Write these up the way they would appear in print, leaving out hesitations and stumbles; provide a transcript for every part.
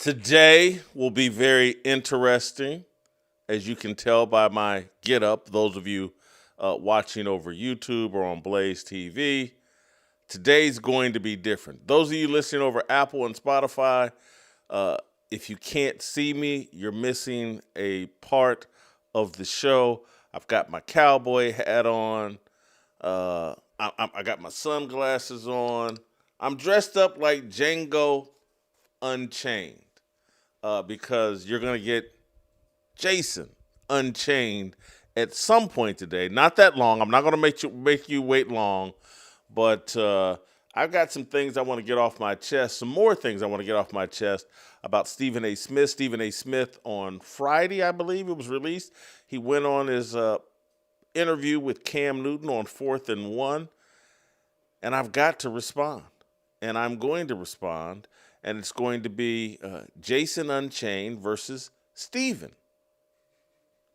Today will be very interesting, as you can tell by my get up. Those of you watching over YouTube or on Blaze TV, today's going to be different. Those of you listening over Apple and Spotify, uh, if you can't see me, you're missing a part of the show. I've got my cowboy hat on. I got my sunglasses on. I'm dressed up like Django Unchained because you're going to get Jayson Unchained at some point today. Not that long. I'm not going to make you wait long, but I've got some things I want to get off my chest, some more things I want to get off my chest about Stephen A. Smith. Stephen A. Smith on Friday, I believe it was released. He went on his interview with Cam Newton on 4th and 1, and I've got to respond. And I'm going to respond, and it's going to be Jayson Unchained versus Stephen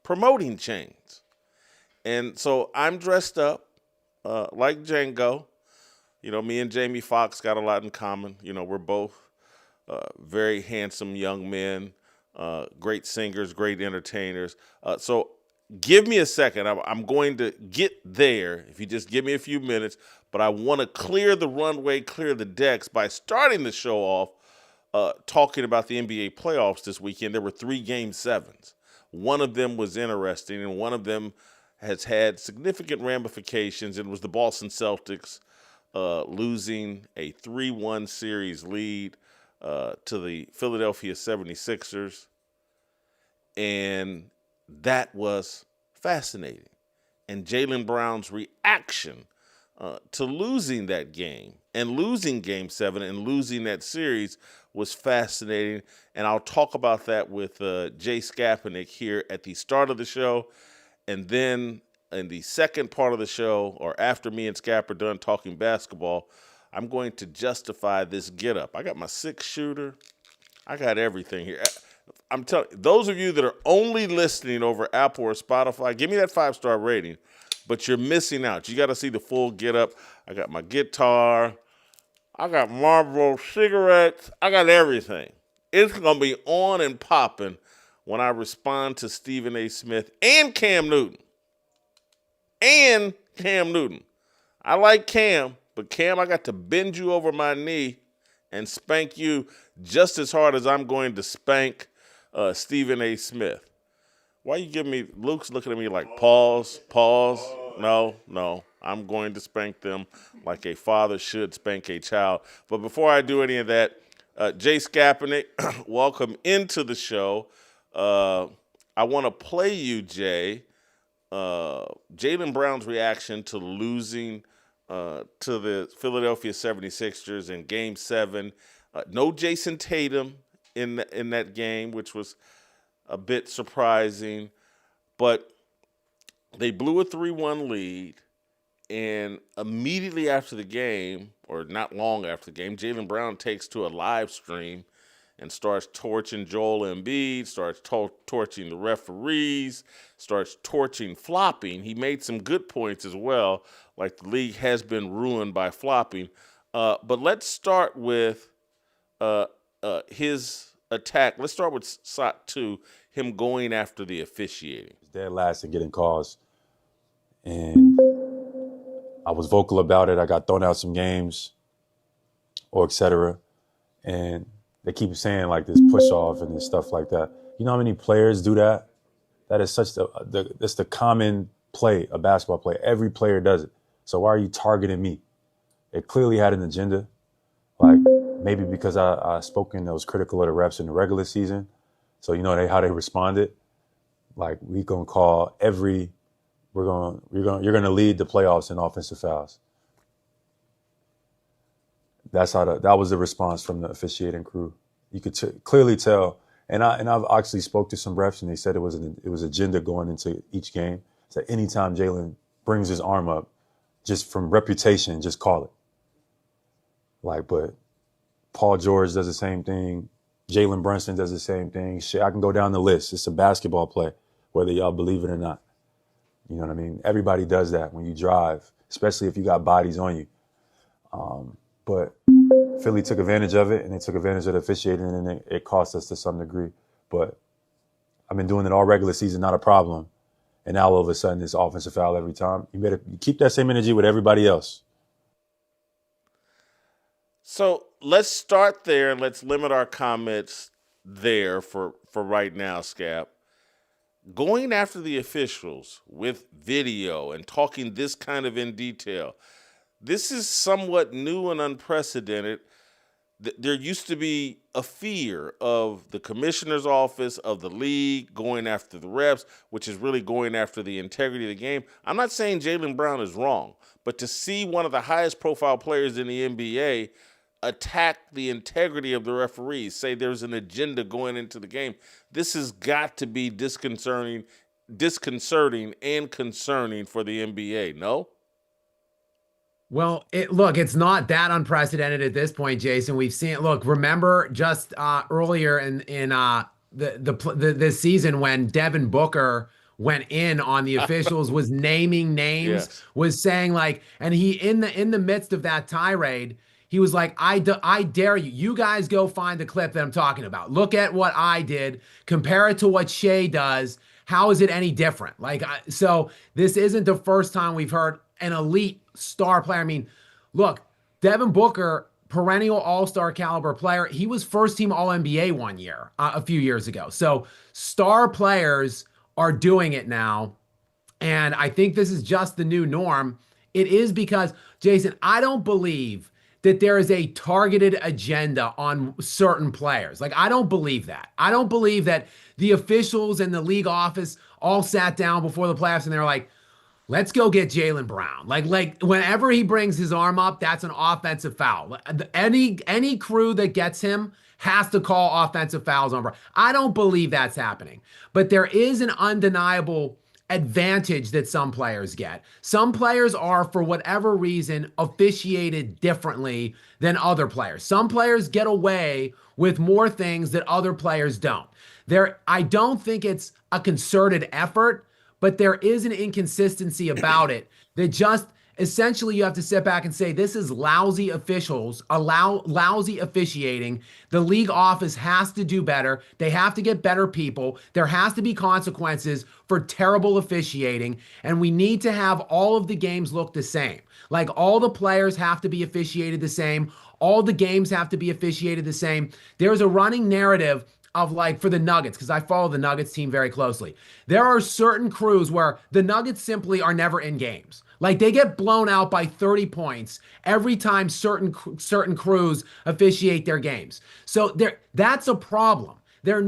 promoting chains. And so I'm dressed up like Django. You know, me and Jamie Foxx got a lot in common. You know, we're both very handsome young men, great singers, great entertainers. So give me a second. I'm going to get there if you just give me a few minutes. But I want to clear the runway, clear the decks by starting the show off talking about the NBA playoffs this weekend. There were 3 Game 7s. One of them was interesting, and one of them has had significant ramifications. It was the Boston Celtics losing a 3-1 series lead to the Philadelphia 76ers. And that was fascinating. And Jaylen Brown's reaction to losing that game and losing Game 7 and losing that series was fascinating. And I'll talk about that with Jay Skapinac here at the start of the show. And then in the second part of the show, or after me and Skap are done talking basketball, I'm going to justify this get-up. I got my 6-shooter. I got everything here. I'm telling those of you that are only listening over Apple or Spotify, give me that 5-star rating, but you're missing out. You got to see the full get-up. I got my guitar. I got Marlboro cigarettes. I got everything. It's going to be on and popping when I respond to Stephen A. Smith and Cam Newton. I like Cam, but Cam, I got to bend you over my knee and spank you just as hard as I'm going to spank Stephen A. Smith. Why you giving me, Luke's looking at me like, pause. No. I'm going to spank them like a father should spank a child. But before I do any of that, Jay Skapinac, welcome into the show. I want to play you, Jay, Jaylen Brown's reaction to losing to the Philadelphia 76ers in Game 7. No Jayson Tatum in that game, which was a bit surprising. But they blew a 3-1 lead. And immediately after the game, or not long after the game, Jaylen Brown takes to a live stream and starts torching Joel Embiid, starts torching the referees, starts torching flopping. He made some good points as well, like the league has been ruined by flopping. But let's start with his attack. Let's start with shot 2, him going after the officiating. Dead last and getting calls. And I was vocal about it. I got thrown out some games, or et cetera. And they keep saying like this push off and this stuff like that. You know how many players do that? That is such that's the common play, a basketball play. Every player does it. So why are you targeting me? It clearly had an agenda. Like maybe because I spoke and I was critical of the refs in the regular season. So you know how they responded. Like we gonna call you're gonna lead the playoffs in offensive fouls. That's how that was the response from the officiating crew. You could clearly tell, and I've actually spoke to some refs and they said it was agenda going into each game. So anytime Jaylen brings his arm up, just from reputation, just call it. Like, but Paul George does the same thing. Jalen Brunson does the same thing. Shit, I can go down the list. It's a basketball play, whether y'all believe it or not. You know what I mean? Everybody does that when you drive, especially if you got bodies on you. But Philly took advantage of it, and they took advantage of the officiating, and it cost us to some degree. But I've been doing it all regular season, not a problem. And now all of a sudden, it's offensive foul every time. You better keep that same energy with everybody else. So let's start there and let's limit our comments there for right now, Skap. Going after the officials with video and talking this kind of in detail, this is somewhat new and unprecedented. There used to be a fear of the commissioner's office, of the league going after the refs, which is really going after the integrity of the game. I'm not saying Jaylen Brown is wrong, but to see one of the highest profile players in the NBA attack the integrity of the referees, say there's an agenda going into the game, this has got to be disconcerting and concerning for the NBA, no? Well, it's not that unprecedented at this point, Jason. We've seen it. Look, remember just earlier in this season when Devin Booker went in on the officials, was naming names, Yes. was saying like, and he in the midst of that tirade, he was like, I dare you. You guys go find the clip that I'm talking about. Look at what I did. Compare it to what Shea does. How is it any different? So this isn't the first time we've heard an elite star player. I mean, look, Devin Booker, perennial all-star caliber player. He was first-team All-NBA one year, a few years ago. So star players are doing it now. And I think this is just the new norm. It is because, Jason, I don't believe that there is a targeted agenda on certain players. Like, I don't believe that. I don't believe that the officials and the league office all sat down before the playoffs and they're like, let's go get Jaylen Brown. Like whenever he brings his arm up, that's an offensive foul. Any crew that gets him has to call offensive fouls on Brown. I don't believe that's happening. But there is an undeniable advantage that some players get. Some players are, for whatever reason, officiated differently than other players. Some players get away with more things that other players don't. I don't think it's a concerted effort, but there is an inconsistency about it that just essentially you have to sit back and say, this is lousy officials, lousy officiating. The league office has to do better. They have to get better people. There has to be consequences for terrible officiating. And we need to have all of the games look the same. Like, all the players have to be officiated the same. All the games have to be officiated the same. There's a running narrative of, like, for the Nuggets, because I follow the Nuggets team very closely. There are certain crews where the Nuggets simply are never in games. Like, they get blown out by 30 points every time certain crews officiate their games. So that's a problem. There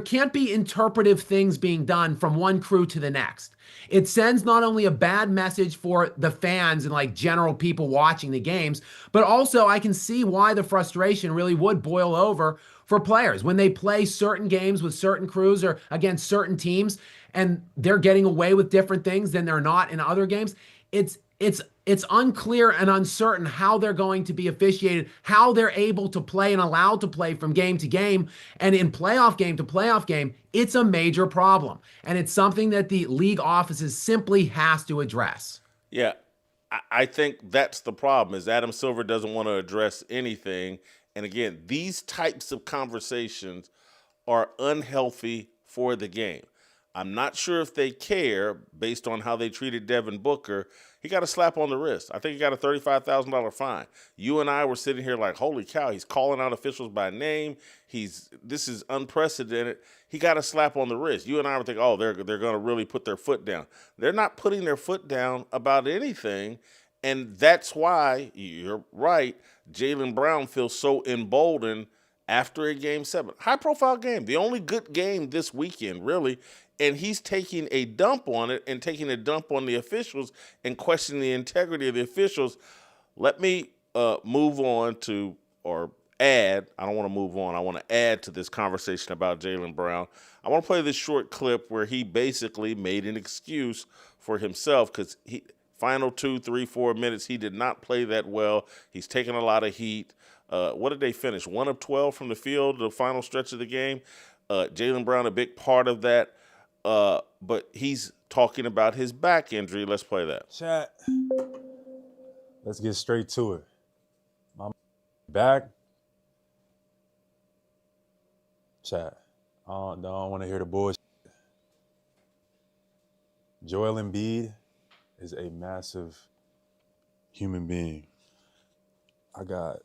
can't be interpretive things being done from one crew to the next. It sends not only a bad message for the fans and like general people watching the games, but also I can see why the frustration really would boil over for players when they play certain games with certain crews or against certain teams and they're getting away with different things than they're not in other games. It's unclear and uncertain how they're going to be officiated, how they're able to play and allowed to play from game to game. And in playoff game to playoff game, it's a major problem. And it's something that the league offices simply has to address. Yeah, I think that's the problem, is Adam Silver doesn't want to address anything. And again, these types of conversations are unhealthy for the game. I'm not sure if they care based on how they treated Devin Booker. He got a slap on the wrist. I think he got a $35,000 fine. You and I were sitting here like, holy cow, he's calling out officials by name. This is unprecedented. He got a slap on the wrist. You and I were thinking, oh, they're going to really put their foot down. They're not putting their foot down about anything, and that's why, you're right, Jaylen Brown feels so emboldened after a Game 7. High-profile game, the only good game this weekend, really, and he's taking a dump on it and taking a dump on the officials and questioning the integrity of the officials. Let me move on to, or add, I don't want to move on, I want to add to this conversation about Jaylen Brown. I want to play this short clip where he basically made an excuse for himself because final 2, 3, 4 minutes, he did not play that well. He's taking a lot of heat. What did they finish? 1 of 12 from the field, the final stretch of the game. Jaylen Brown, a big part of that. But he's talking about his back injury. Let's play that. Chat. Let's get straight to it. My Back. Chat. I don't want to hear the bullshit. Joel Embiid is a massive human being. I got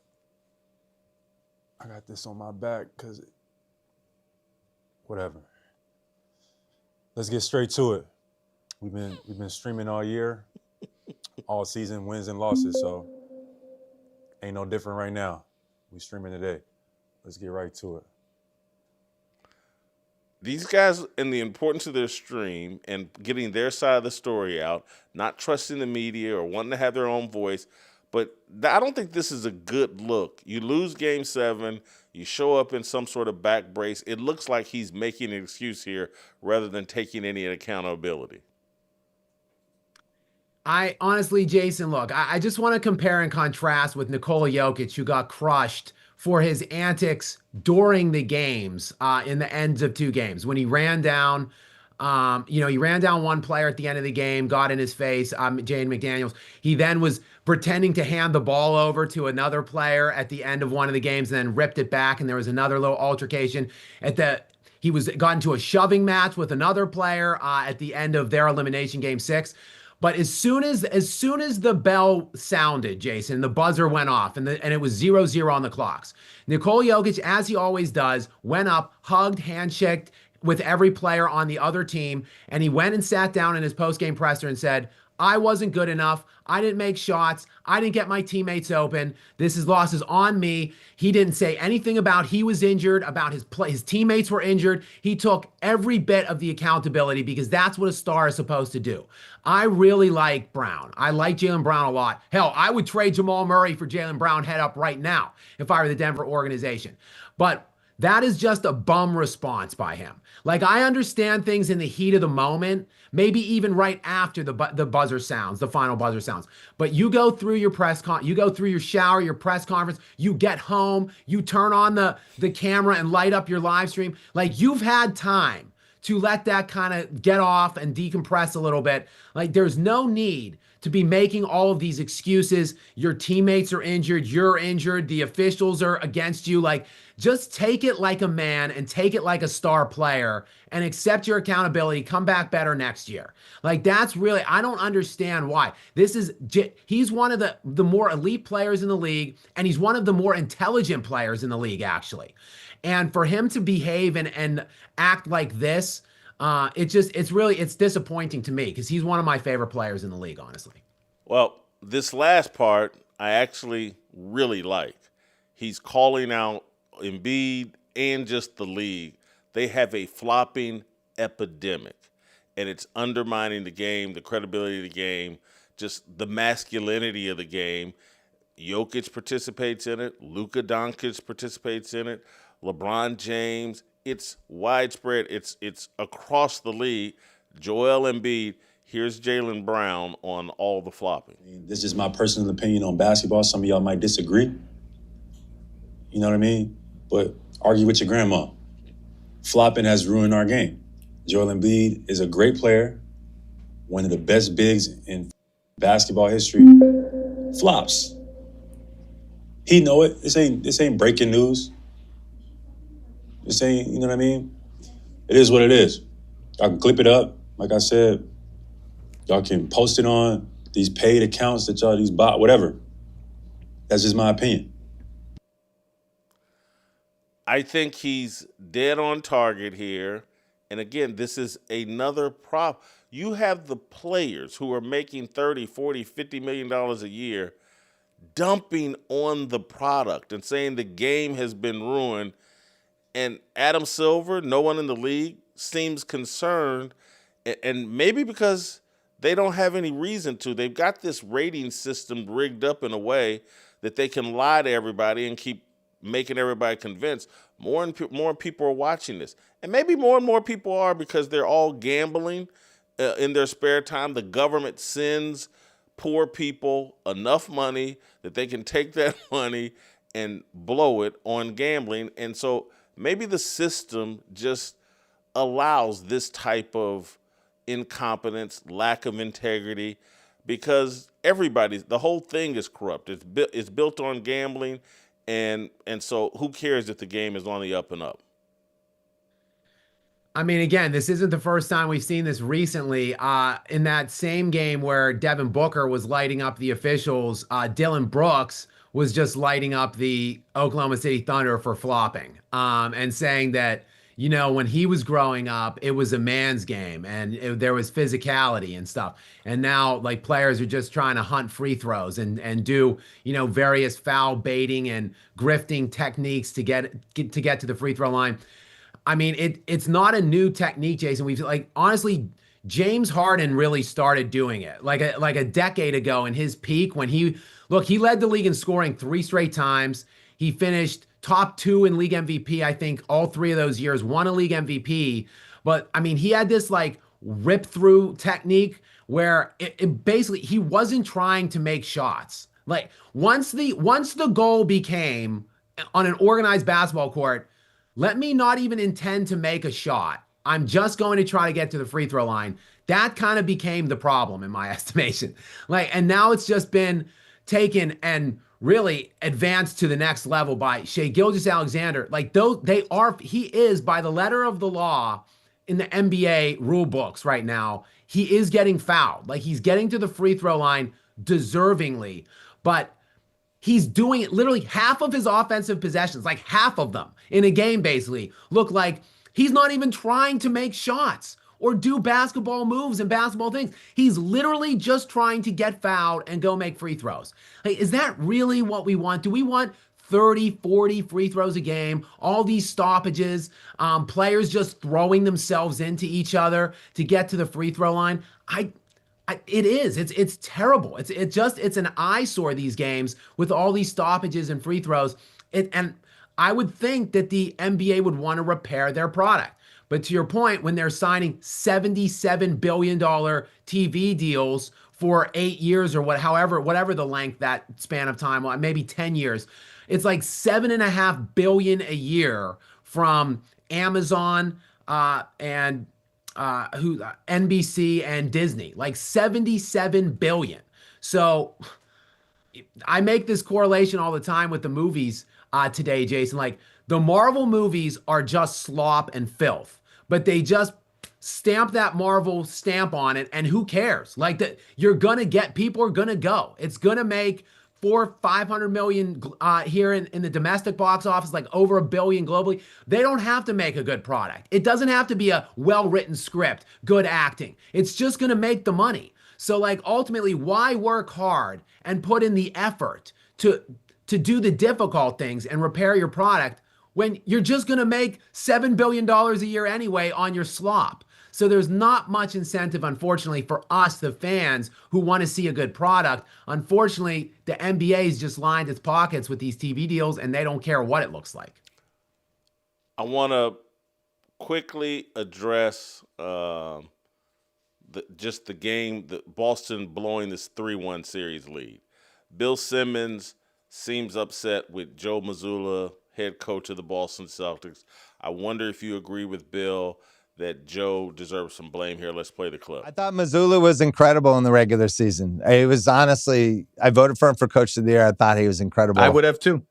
this on my back because whatever. Let's get straight to it. We've been streaming all year, all season, wins and losses, so ain't no different right now. We streaming today. Let's get right to it. These guys and the importance of their stream and getting their side of the story out, not trusting the media or wanting to have their own voice. But I don't think this is a good look. You lose Game 7, you show up in some sort of back brace. It looks like he's making an excuse here rather than taking any accountability. I honestly, Jason, look, I just want to compare and contrast with Nikola Jokic, who got crushed for his antics during the games in the ends of 2 games when he ran down. He ran down one player at the end of the game, got in his face, Jaden McDaniels. He then was pretending to hand the ball over to another player at the end of one of the games and then ripped it back. And there was another little altercation he got into a shoving match with another player at the end of their elimination game 6. But as soon as the bell sounded, Jason, the buzzer went off and it was 0-0 on the clocks. Nikola Jokic, as he always does, went up, hugged, handshaked with every player on the other team, and he went and sat down in his post-game presser and said, I wasn't good enough. I didn't make shots. I didn't get my teammates open. Loss is on me. He didn't say anything about he was injured, about his teammates were injured. He took every bit of the accountability because that's what a star is supposed to do. I really like Brown. I like Jaylen Brown a lot. Hell, I would trade Jamal Murray for Jaylen Brown head up right now if I were the Denver organization. But that is just a bum response by him. Like, I understand things in the heat of the moment, maybe even right after the buzzer sounds, the final buzzer sounds. But you go through your you go through your shower, your press conference, you get home, you turn on the camera and light up your live stream. Like, you've had time to let that kind of get off and decompress a little bit. Like, there's no need to be making all of these excuses. Your teammates are injured, you're injured, the officials are against you. Like, just take it like a man and take it like a star player and accept your accountability. Come back better next year. Like, that's really, I don't understand why. He's one of the more elite players in the league, and he's one of the more intelligent players in the league, actually. And for him to behave and act like this, it's disappointing to me because he's one of my favorite players in the league, honestly. Well, this last part I actually really like. He's calling out Embiid and just the league. They have a flopping epidemic, and it's undermining the game, the credibility of the game, just the masculinity of the game. Jokic participates in it. Luka Doncic participates in it. LeBron James. It's widespread. It's across the league. Joel Embiid. Here's Jaylen Brown on all the flopping. This is my personal opinion on basketball. Some of y'all might disagree. You know what I mean? But argue with your grandma. Flopping has ruined our game. Joel Embiid is a great player, one of the best bigs in basketball history. Flops. He know it. This ain't breaking news. This ain't, you know what I mean? It is what it is. Y'all can clip it up. Like I said, y'all can post it on these paid accounts that these bot, whatever. That's just my opinion. I think he's dead on target here. And again, this is another problem. You have the players who are making $30, $40, $50 million a year dumping on the product and saying the game has been ruined. And Adam Silver, no one in the league, seems concerned. And maybe because they don't have any reason to. They've got this rating system rigged up in a way that they can lie to everybody and keep making everybody convinced. More and more people are watching this. And maybe more and more people are because they're all gambling in their spare time. The government sends poor people enough money that they can take that money and blow it on gambling. And so maybe the system just allows this type of incompetence, lack of integrity, because the whole thing is corrupt. It's built on gambling, And so who cares if the game is on the up and up? I mean, again, this isn't the first time we've seen this recently. In that same game where Devin Booker was lighting up the officials, Dylan Brooks was just lighting up the Oklahoma City Thunder for flopping, and saying that, when he was growing up, it was a man's game and there was physicality and stuff. And now, like, players are just trying to hunt free throws and do, various foul baiting and grifting techniques to get to the free throw line. I mean, it's not a new technique, Jason. We've, like, honestly, James Harden really started doing it like a decade ago in his peak when he led the league in scoring 3 straight times. He finished top 2 in league MVP, I think, all 3 of those years, won a league MVP. But I mean, he had this like rip through technique where it basically, he wasn't trying to make shots. Like, once the goal became on an organized basketball court, let me not even intend to make a shot. I'm just going to try to get to the free throw line. That kind of became the problem in my estimation. Like, and now it's just been taken and really advanced to the next level by Shai Gilgeous-Alexander. Like, he is, by the letter of the law in the NBA rule books right now, he is getting fouled. Like, he's getting to the free throw line deservingly, but he's doing it. Literally half of his offensive possessions, like half of them in a game, basically look like he's not even trying to make shots or do basketball moves and basketball things. He's literally just trying to get fouled and go make free throws. Like, is that really what we want? Do we want 30, 40 free throws a game, all these stoppages, players just throwing themselves into each other to get to the free throw line? It's terrible. It's an eyesore, these games with all these stoppages and free throws. And I would think that the NBA would want to repair their product. But to your point, when they're signing $77 billion TV deals for 8 years or whatever the length, that span of time, maybe 10 years, it's like $7.5 billion a year from Amazon and NBC and Disney, like $77 billion. So I make this correlation all the time with the movies today, Jason. Like, the Marvel movies are just slop and filth, but they just stamp that Marvel stamp on it, and who cares? Like, that people are gonna go. It's gonna make 400-500 million here in the domestic box office, like over $1 billion globally. They don't have to make a good product. It doesn't have to be a well-written script, good acting. It's just going to make the money. So, like, ultimately, why work hard and put in the effort to do the difficult things and repair your product when you're just going to make $7 billion a year anyway on your slop? So there's not much incentive, unfortunately, for us, the fans, who want to see a good product. Unfortunately, the NBA's just lined its pockets with these TV deals, and they don't care what it looks like. I want to quickly address just the game, the Boston blowing this 3-1 series lead. Bill Simmons seems upset with Joe Mazzulla, head coach of the Boston Celtics. I wonder if you agree with Bill that Joe deserves some blame here. Let's play the clip. I thought Mazzulla was incredible in the regular season. It was, honestly, I voted for him for Coach of the Year. I thought he was incredible. I would have too.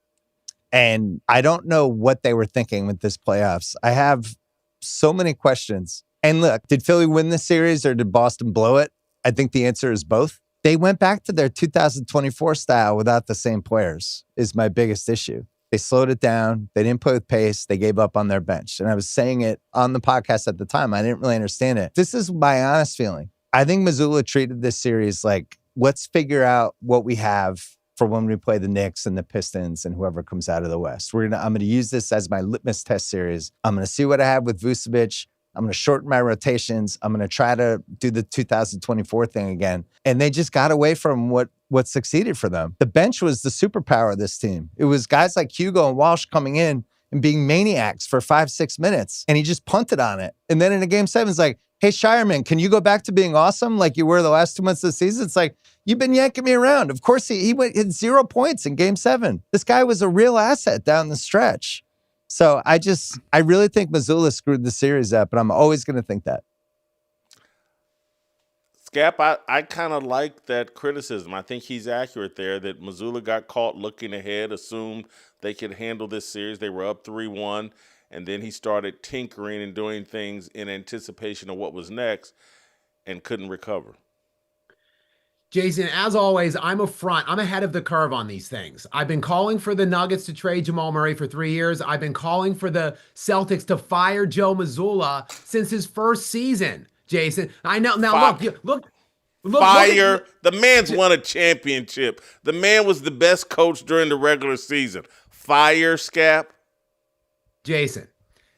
And I don't know what they were thinking with this playoffs. I have so many questions. And look, did Philly win this series or did Boston blow it? I think the answer is both. They went back to their 2024 style without the same players, is my biggest issue. They slowed it down. They didn't play with pace. They gave up on their bench. And I was saying it on the podcast at the time. I didn't really understand it. This is my honest feeling. I think Mazzulla treated this series like, let's figure out what we have for when we play the Knicks and the Pistons and whoever comes out of the West. I'm going to use this as my litmus test series. I'm going to see what I have with Vucevic. I'm going to shorten my rotations. I'm going to try to do the 2024 thing again. And they just got away from what succeeded for them. The bench was the superpower of this team. It was guys like Hugo and Walsh coming in and being maniacs for 5-6 minutes. And he just punted on it. And then in a game 7, it's like, hey, Shireman, can you go back to being awesome like you were the last 2 months of the season? It's like, you've been yanking me around. Of course, he hit 0 points in game 7. This guy was a real asset down the stretch. So I really think Mazzulla screwed the series up, and I'm always going to think that. Skap, I kind of like that criticism. I think he's accurate there that Mazzulla got caught looking ahead, assumed they could handle this series. They were up 3-1, and then he started tinkering and doing things in anticipation of what was next and couldn't recover. Jason, as always, I'm ahead of the curve on these things. I've been calling for the Nuggets to trade Jamal Murray for 3 years. I've been calling for the Celtics to fire Joe Mazzulla since his first season, Jason. I know. Now, look. Fire. The man's won a championship. The man was the best coach during the regular season. Fire, Skap. Jason,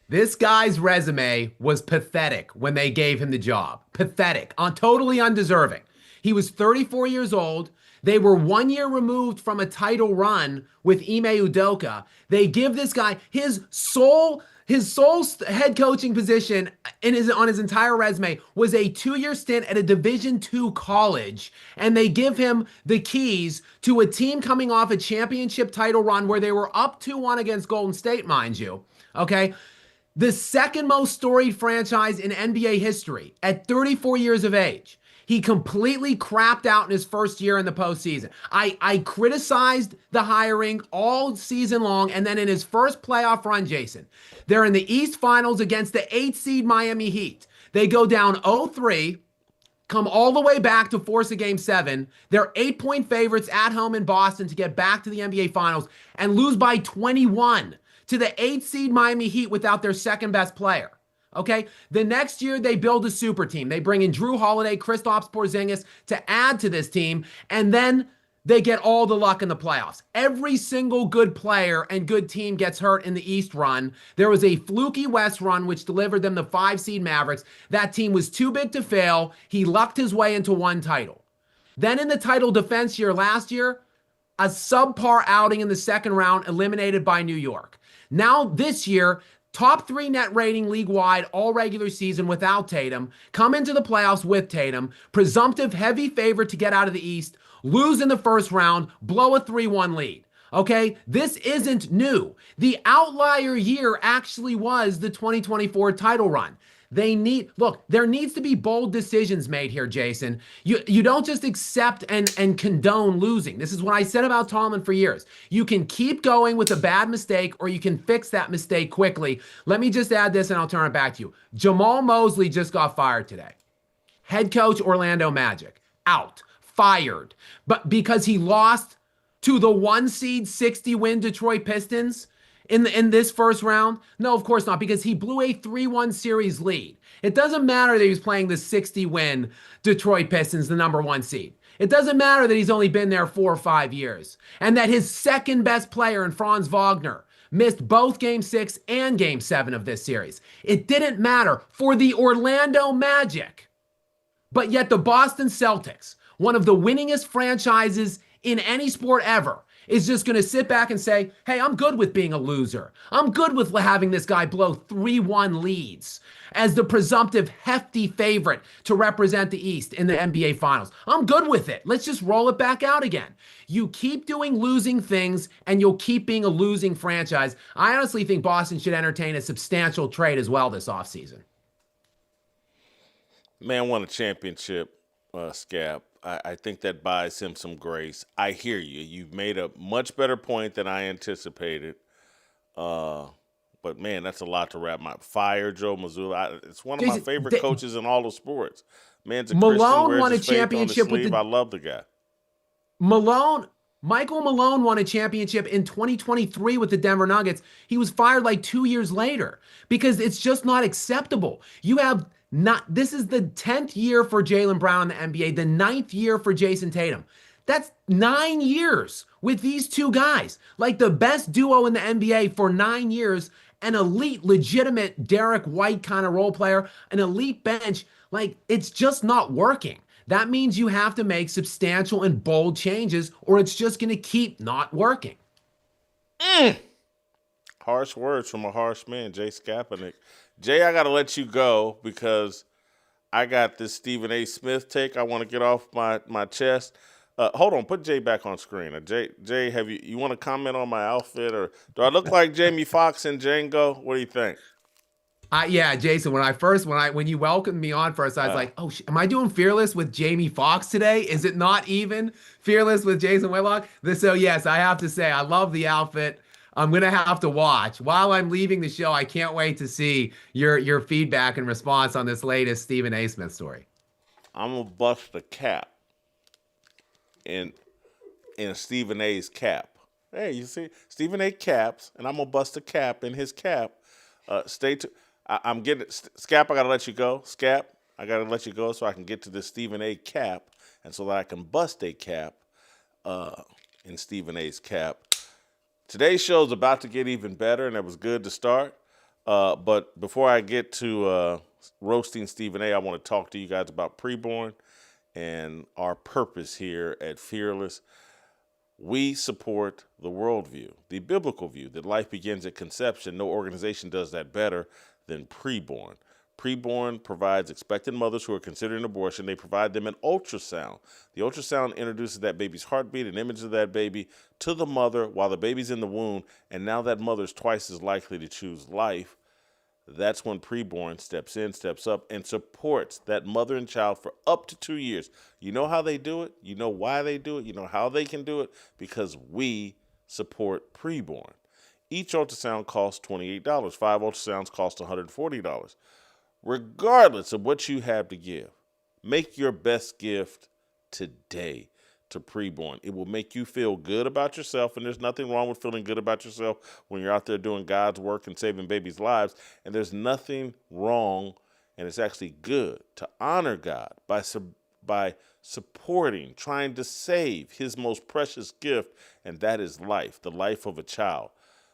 this guy's resume was pathetic when they gave him the job. Pathetic. Totally undeserving. He was 34 years old. They were 1 year removed from a title run with Ime Udoka. They give this guy his sole head coaching position on his entire resume was a 2-year stint at a Division II college, and they give him the keys to a team coming off a championship title run where they were up 2-1 against Golden State, mind you. Okay, the second most storied franchise in NBA history at 34 years of age. He completely crapped out in his first year in the postseason. I criticized the hiring all season long, and then in his first playoff run, Jason, they're in the East Finals against the 8th seed Miami Heat. They go down 0-3, come all the way back to force a Game 7. They're 8-point favorites at home in Boston to get back to the NBA Finals and lose by 21 to the 8th seed Miami Heat without their second best player. Okay, the next year they build a super team. They bring in Drew Holiday, Kristaps Porzingis to add to this team, and then they get all the luck in the playoffs. Every single good player and good team gets hurt in the East run. There was a fluky West run which delivered them the 5-seed Mavericks. That team was too big to fail. He lucked his way into one title. Then in the title defense year last year, a subpar outing in the second round, eliminated by New York. Now this year, top 3 net rating league-wide all regular season without Tatum, come into the playoffs with Tatum, presumptive heavy favorite to get out of the East, lose in the first round, blow a 3-1 lead. Okay, this isn't new. The outlier year actually was the 2024 title run. There needs to be bold decisions made here, Jason. You don't just accept and condone losing. This is what I said about Tomlin for years. You can keep going with a bad mistake, or you can fix that mistake quickly. Let me just add this and I'll turn it back to you. Jamal Mosley just got fired today. Head coach Orlando Magic, out, fired. But because he lost to the 1-seed 60-win Detroit Pistons in this first round? No, of course not, because he blew a 3-1 series lead. It doesn't matter that he was playing the 60-win Detroit Pistons, the number 1 seed. It doesn't matter that he's only been there 4 or 5 years, and that his second best player in Franz Wagner missed both Game 6 and Game 7 of this series. It didn't matter for the Orlando Magic. But yet the Boston Celtics, one of the winningest franchises in any sport ever, is just going to sit back and say, hey, I'm good with being a loser. I'm good with having this guy blow 3-1 leads as the presumptive hefty favorite to represent the East in the NBA Finals. I'm good with it. Let's just roll it back out again. You keep doing losing things and you'll keep being a losing franchise. I honestly think Boston should entertain a substantial trade as well this offseason. Man won a championship, Skap. I think that buys him some grace. I hear you. You've made a much better point than I anticipated. But, man, that's a lot to wrap my – fire Joe Mazzulla. It's one of my favorite coaches in all of sports. Man's a Malone Christian, won a wears his faith on his championship with sleeve. I love the guy. Michael Malone won a championship in 2023 with the Denver Nuggets. He was fired like 2 years later because it's just not acceptable. This is the 10th year for Jaylen Brown in the NBA, the 9th year for Jayson Tatum. That's 9 years with these two guys, like the best duo in the NBA for 9 years, an elite, legitimate Derek White kind of role player, an elite bench. Like, it's just not working. That means you have to make substantial and bold changes, or it's just going to keep not working. Harsh words from a harsh man, Jay Skapinac. Jay, I got to let you go because I got this Stephen A. Smith take I want to get off my chest. Hold on, put Jay back on screen. Jay, have you want to comment on my outfit, or do I look like Jamie Foxx in Django? What do you think? Yeah, Jason, when you welcomed me on first, I was like, oh, am I doing Fearless with Jamie Foxx today? Is it not even Fearless with Jason Whitlock? So yes, I have to say, I love the outfit. I'm gonna have to watch. While I'm leaving the show, I can't wait to see your feedback and response on this latest Stephen A. Smith story. I'm gonna bust a cap in Stephen A's cap. Hey, you see, Stephen A. caps, and I'm gonna bust a cap in his cap. Stay tuned. I'm getting Skap. I gotta let you go. Skap, I gotta let you go so I can get to this Stephen A. cap, and so that I can bust a cap in Stephen A.'s cap. Today's show is about to get even better, and it was good to start. But before I get to roasting Stephen A., I want to talk to you guys about preborn and our purpose here at Fearless. We support the worldview, the biblical view that life begins at conception. No organization does that better than preborn. Preborn provides expectant mothers who are considering abortion. They provide them an ultrasound. The ultrasound introduces that baby's heartbeat and image of that baby to the mother while the baby's in the womb, and now that mother's twice as likely to choose life. That's when preborn steps in, steps up, and supports that mother and child for up to 2 years. You know how they do it? You know why they do it? You know how they can do it? Because we support preborn. Each ultrasound costs $28. 5 ultrasounds cost $140. Regardless of what you have to give, make your best gift today to preborn. It will make you feel good about yourself, and there's nothing wrong with feeling good about yourself when you're out there doing God's work and saving babies' lives, and there's nothing wrong, and it's actually good to honor God by supporting, trying to save his most precious gift, and that is life, the life of a child.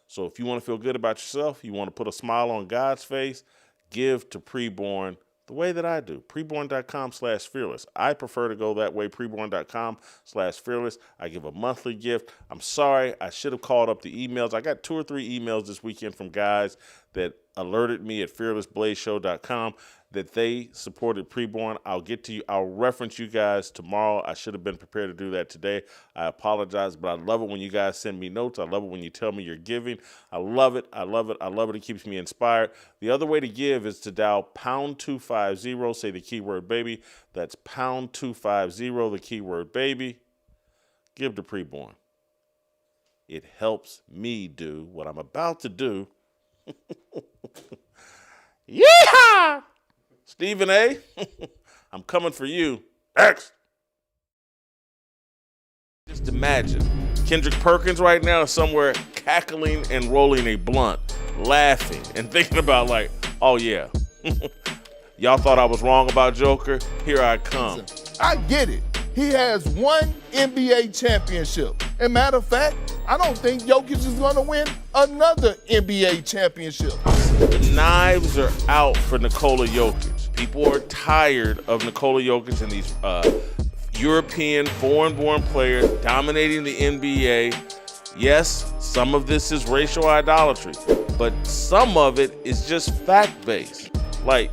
So if you want to feel good about yourself, you want to put a smile on God's face, give to preborn the way that I do, preborn.com/fearless. I prefer to go that way, preborn.com/fearless. I give a monthly gift. I'm sorry, I should have called up the emails. I got 2 or 3 emails this weekend from guys that alerted me at fearlessblazeshow.com that they supported preborn. I'll get to you. I'll reference you guys tomorrow. I should have been prepared to do that today. I apologize, but I love it when you guys send me notes. I love it when you tell me you're giving. I love it. I love it. I love it. It keeps me inspired. The other way to give is to dial #250, say the keyword baby. That's #250, the keyword baby. Give to preborn. It helps me do what I'm about to do. Yeah! Stephen A., I'm coming for you. X. Just imagine Kendrick Perkins right now is somewhere cackling and rolling a blunt, laughing and thinking about like, oh yeah, y'all thought I was wrong about Joker? Here I come. I get it. He has 1 NBA championship. And matter of fact, I don't think Jokic is going to win another NBA championship. The knives are out for Nikola Jokic. People are tired of Nikola Jokic and these European foreign-born players dominating the NBA. Yes, some of this is racial idolatry, but some of it is just fact-based. Like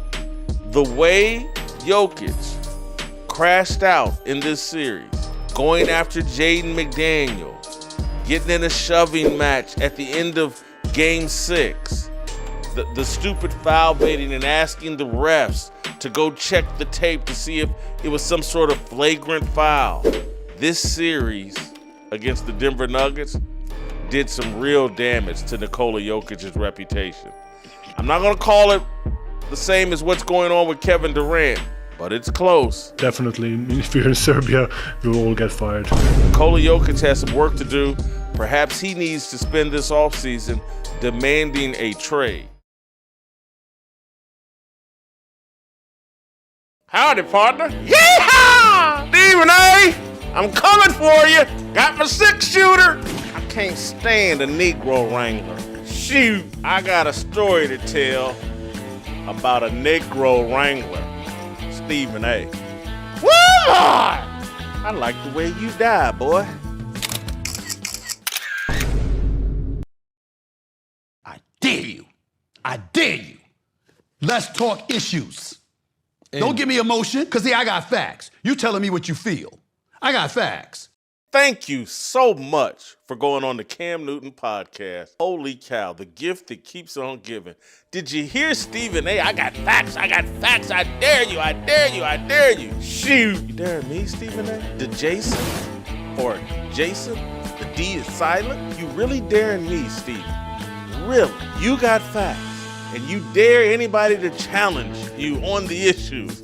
the way Jokic crashed out in this series, going after Jaden McDaniel, getting in a shoving match at the end of Game 6, the stupid foul baiting and asking the refs to go check the tape to see if it was some sort of flagrant foul. This series against the Denver Nuggets did some real damage to Nikola Jokic's reputation. I'm not going to call it the same as what's going on with Kevin Durant, but it's close. Definitely, if you're in Serbia, you'll all get fired. Nikola Jokic has some work to do. Perhaps he needs to spend this offseason demanding a trade. Howdy, partner. Yeehaw! Stephen A., I'm coming for you. Got my 6-shooter. I can't stand a Negro wrangler. Shoot, I got a story to tell about a Negro wrangler. Stephen A. Woo! I like the way you die, boy. I dare you. I dare you. Let's talk issues. Don't give me emotion, because see, I got facts. You telling me what you feel. I got facts. Thank you so much for going on the Cam Newton podcast. Holy cow, the gift that keeps on giving. Did you hear Stephen A? I got facts, I got facts. I dare you, I dare you, I dare you. Shoot. You daring me, Stephen A? DJason? Or Jason? The D is silent? you really daring me, Steve, really, you got facts, and you dare anybody to challenge you on the issues.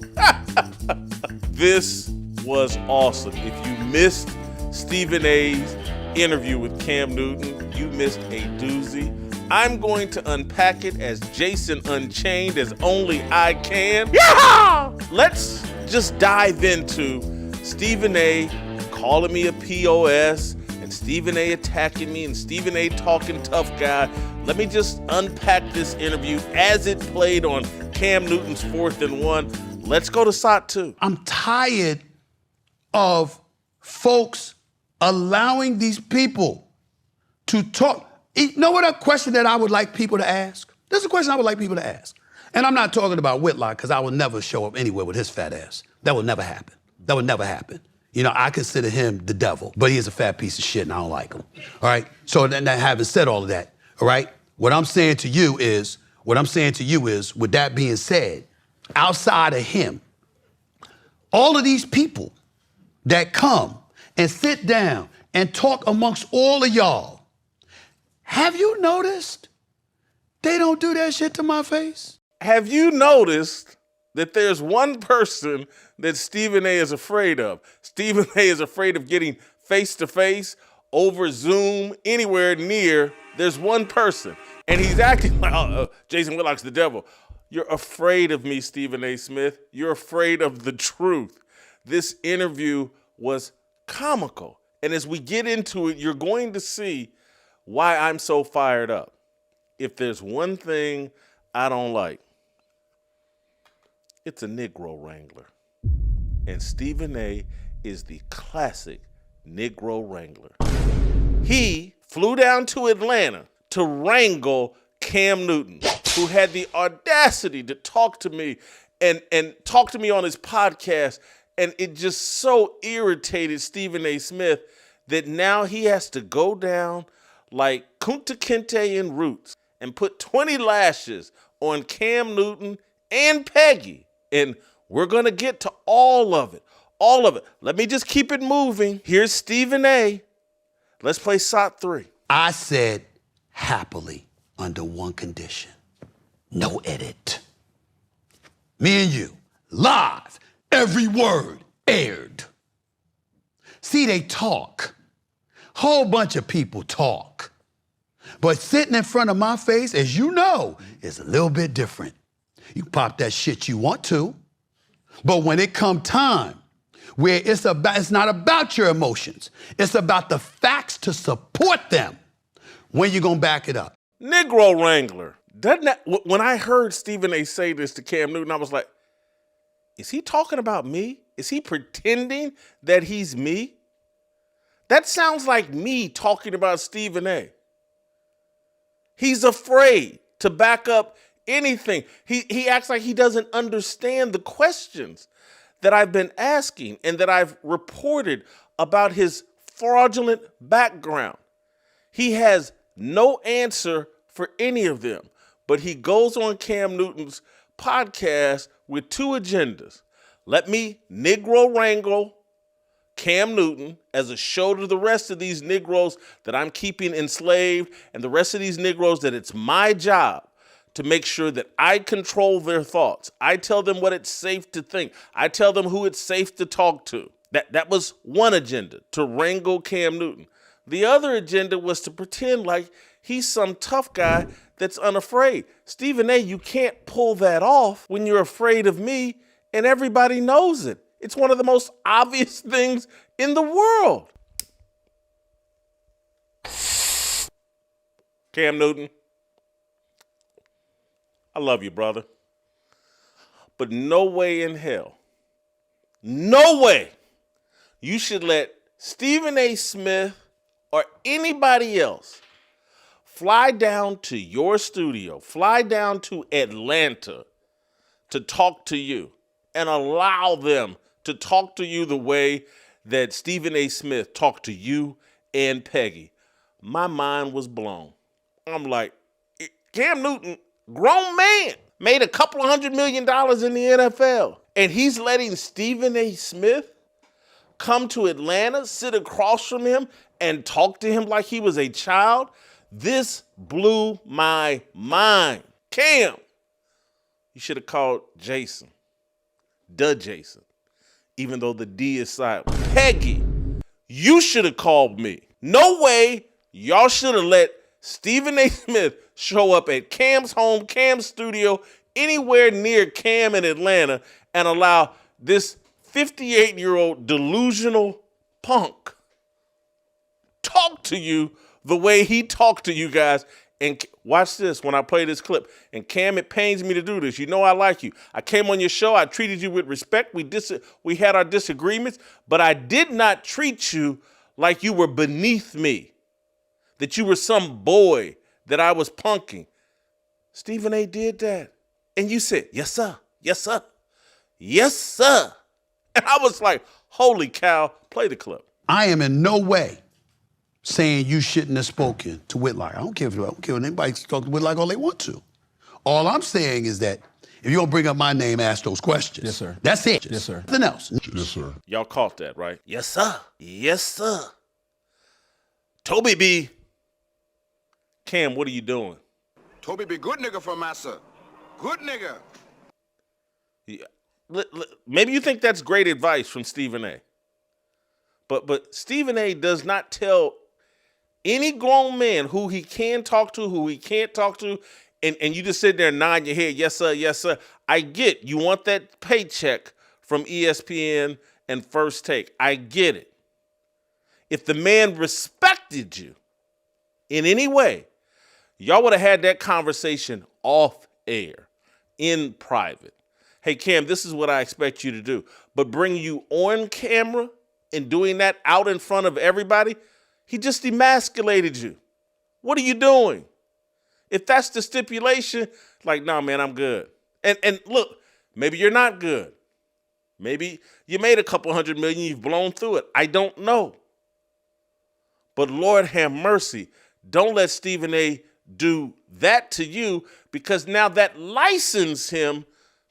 This was awesome. If you missed Stephen A's interview with Cam Newton, you missed a doozy. I'm going to unpack it as Jason Unchained as only I can. Yeah! Let's just dive into Stephen A calling me a POS and Stephen A attacking me and Stephen A talking tough guy. Let me just unpack this interview as it played on Cam Newton's 4th and 1. Let's go to SOT 2. I'm tired of folks allowing these people to talk. You know what a question that I would like people to ask? This is a question I would like people to ask. And I'm not talking about Whitlock, because I will never show up anywhere with his fat ass. That will never happen. That would never happen. You know, I consider him the devil, but he is a fat piece of shit and I don't like him. All right? So then having said all of that, all right, what I'm saying to you is, with that being said, outside of him, all of these people that come and sit down and talk amongst all of y'all, have you noticed they don't do that shit to my face? Have you noticed that there's one person that Stephen A is afraid of? Stephen A is afraid of getting face-to-face, over Zoom, anywhere near. There's one person, and he's acting like, Jason Whitlock's the devil. You're afraid of me, Stephen A. Smith. You're afraid of the truth. This interview was comical, and as we get into it, you're going to see why I'm so fired up. If there's one thing I don't like, it's a Negro wrangler. And Stephen A is the classic Negro wrangler. He flew down to Atlanta to wrangle Cam Newton, who had the audacity to talk to me and talk to me on his podcast. And it just so irritated Stephen A. Smith that now he has to go down like Kunta Kinte in Roots and put 20 lashes on Cam Newton and Peggy. And we're going to get to all of it. All of it. Let me just keep it moving. Here's Stephen A. Let's play SOT 3. I said happily under one condition. No edit. Me and you, live, every word aired. See, they talk. Whole bunch of people talk. But sitting in front of my face, as you know, is a little bit different. You pop that shit you want to, but when it come time where it's not about your emotions, it's about the facts to support them, when you gonna back it up? Negro wrangler. When I heard Stephen A. say this to Cam Newton, I was like, is he talking about me? Is he pretending that he's me? That sounds like me talking about Stephen A. He's afraid to back up anything. He acts like he doesn't understand the questions that I've been asking and that I've reported about his fraudulent background. He has no answer for any of them, but he goes on Cam Newton's podcast with two agendas. Let me Negro wrangle Cam Newton as a show to the rest of these Negroes that I'm keeping enslaved and the rest of these Negroes that it's my job to make sure that I control their thoughts. I tell them what it's safe to think. I tell them who it's safe to talk to. That was one agenda, to wrangle Cam Newton. The other agenda was to pretend like he's some tough guy that's unafraid. Stephen A., you can't pull that off when you're afraid of me and everybody knows it. It's one of the most obvious things in the world. Cam Newton, I love you, brother. But no way in hell, no way you should let Stephen A. Smith or anybody else fly down to your studio, fly down to Atlanta to talk to you and allow them to talk to you the way that Stephen A. Smith talked to you and Peggy. My mind was blown. I'm like, Cam Newton, grown man, made a couple of $100 million in the NFL, and he's letting Stephen A. Smith come to Atlanta, sit across from him, and talk to him like he was a child. This blew my mind. Cam, you should have called Jayson, DJason, even though the D is silent. Peggy, you should have called me. No way y'all should have let Stephen A. Smith show up at Cam's home, Cam's studio, anywhere near Cam in Atlanta, and allow this 58-year-old delusional punk talk to you the way he talked to you guys. And watch this when I play this clip. And Cam, it pains me to do this. You know I like you. I came on your show. I treated you with respect. We had our disagreements, but I did not treat you like you were beneath me, that you were some boy that I was punking. Stephen A. did that. And you said, yes, sir. Yes, sir. Yes, sir. And I was like, holy cow, play the clip. I am in no way saying you shouldn't have spoken to Whitlock. I don't care if anybody talk to Whitlock all they want to. All I'm saying is that if you're gonna bring up my name, ask those questions. Yes, sir. That's it. Yes, sir. Nothing else. Yes, sir. Y'all caught that, right? Yes, sir. Yes, sir. Toby B. Cam, what are you doing? Toby be good nigga for massa. Good nigga. Yeah. Maybe you think that's great advice from Stephen A. But Stephen A. does not tell any grown man who he can talk to, who he can't talk to, and you just sit there and nod your head, yes, sir, yes, sir. I get you want that paycheck from ESPN and First Take. I get it. If the man respected you in any way, y'all would have had that conversation off air, in private. Hey, Cam, this is what I expect you to do. But bring you on camera and doing that out in front of everybody, he just emasculated you. What are you doing? If that's the stipulation, like, nah, man, I'm good. And look, maybe you're not good. Maybe you made a couple $100 million, you've blown through it. I don't know. But Lord have mercy, don't let Stephen A. do that to you, because now that licensed him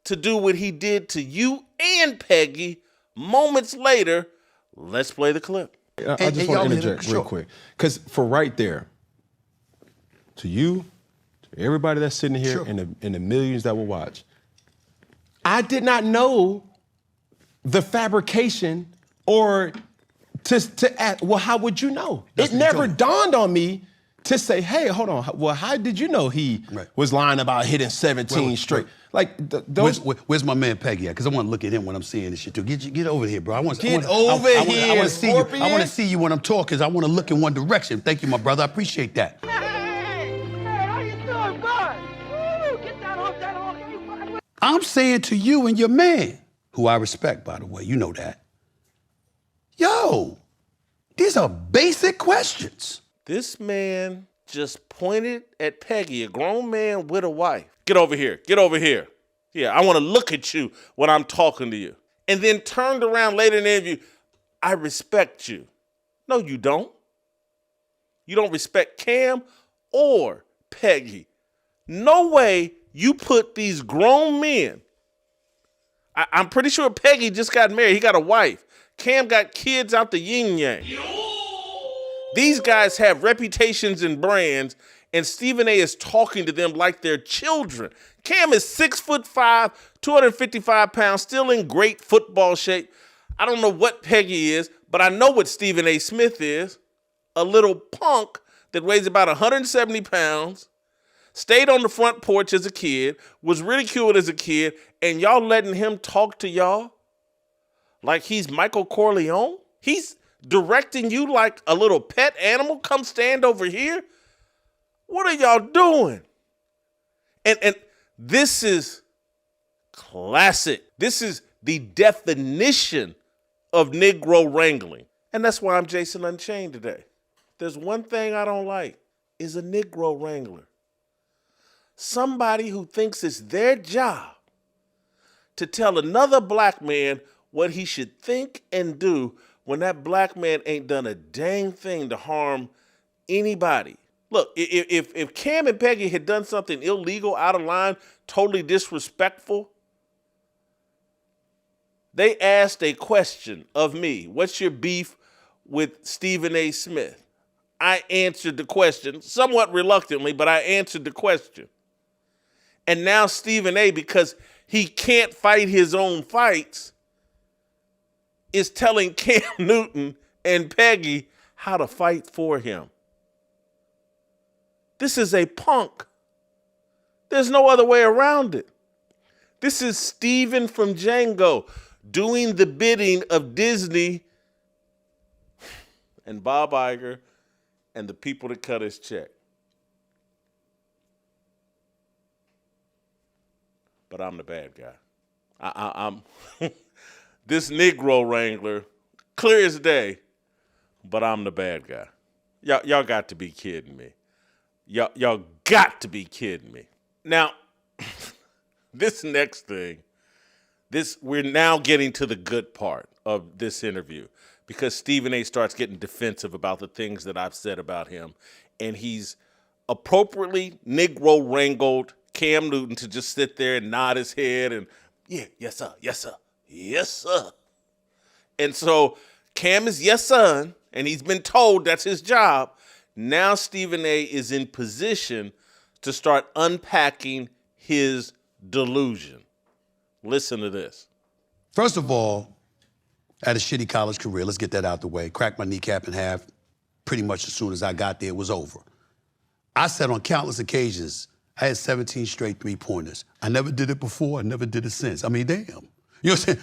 to do what he did to you and Peggy moments later. Let's play the clip. I just want to interject real quick. Because for right there, to you, to everybody that's sitting here, and the millions that will watch, I did not know the fabrication or to add, well, how would you know? It never dawned on me to say, hey, hold on. Well, how did you know he was lying about hitting 17 straight? Like those. Where's my man Peggy at? Because I want to look at him when I'm seeing this shit too. Get over here, bro. I want here, Scorpion. I want to see you when I'm talking, because I want to look in one direction. Thank you, my brother. I appreciate that. Hey, how you doing, bud? Woo, get that off. I'm saying to you and your man, who I respect, by the way, you know that. Yo, these are basic questions. This man just pointed at Peggy, a grown man with a wife. Get over here. Get over here. Yeah, I want to look at you when I'm talking to you. And then turned around later in the interview, I respect you. No, you don't. You don't respect Cam or Peggy. No way you put these grown men. I'm pretty sure Peggy just got married. He got a wife. Cam got kids out the yin yang. These guys have reputations and brands, and Stephen A. is talking to them like they're children. Cam is 6'5", 255 pounds, still in great football shape. I don't know what Peggy is, but I know what Stephen A. Smith is. A little punk that weighs about 170 pounds, stayed on the front porch as a kid, was ridiculed as a kid, and y'all letting him talk to y'all like he's Michael Corleone? He's directing you like a little pet animal. Come stand over here. What are y'all doing? And this is classic. This is the definition of negro wrangling. And that's why I'm Jason Unchained today. There's one thing I don't like, is a negro wrangler. Somebody who thinks it's their job to tell another black man what he should think and do when that black man ain't done a dang thing to harm anybody. Look, if Cam and Peggy had done something illegal, out of line, totally disrespectful, They asked a question of me. What's your beef with Stephen A. Smith? I answered the question, somewhat reluctantly, but I answered the question. And now Stephen A., because he can't fight his own fights, is telling Cam Newton and Peggy how to fight for him. This is a punk. There's no other way around it. This is Steven from Django doing the bidding of Disney and Bob Iger and the people that cut his check. But I'm the bad guy. I'm this Negro wrangler, clear as day, but I'm the bad guy. Y'all got to be kidding me. Y'all got to be kidding me. Now, this next thing, we're now getting to the good part of this interview because Stephen A. starts getting defensive about the things that I've said about him, and he's appropriately Negro wrangled Cam Newton to just sit there and nod his head and, yeah, yes, sir, yes, sir, yes, sir. And so Cam is yes, son, and he's been told that's his job. Now Stephen A. is in position to start unpacking his delusion. Listen to this. First of all, I had a shitty college career. Let's get that out the way. Cracked my kneecap in half pretty much as soon as I got there. It was over. I said on countless occasions, I had 17 straight three-pointers. I never did it before. I never did it since. I mean, damn. You know what I'm saying?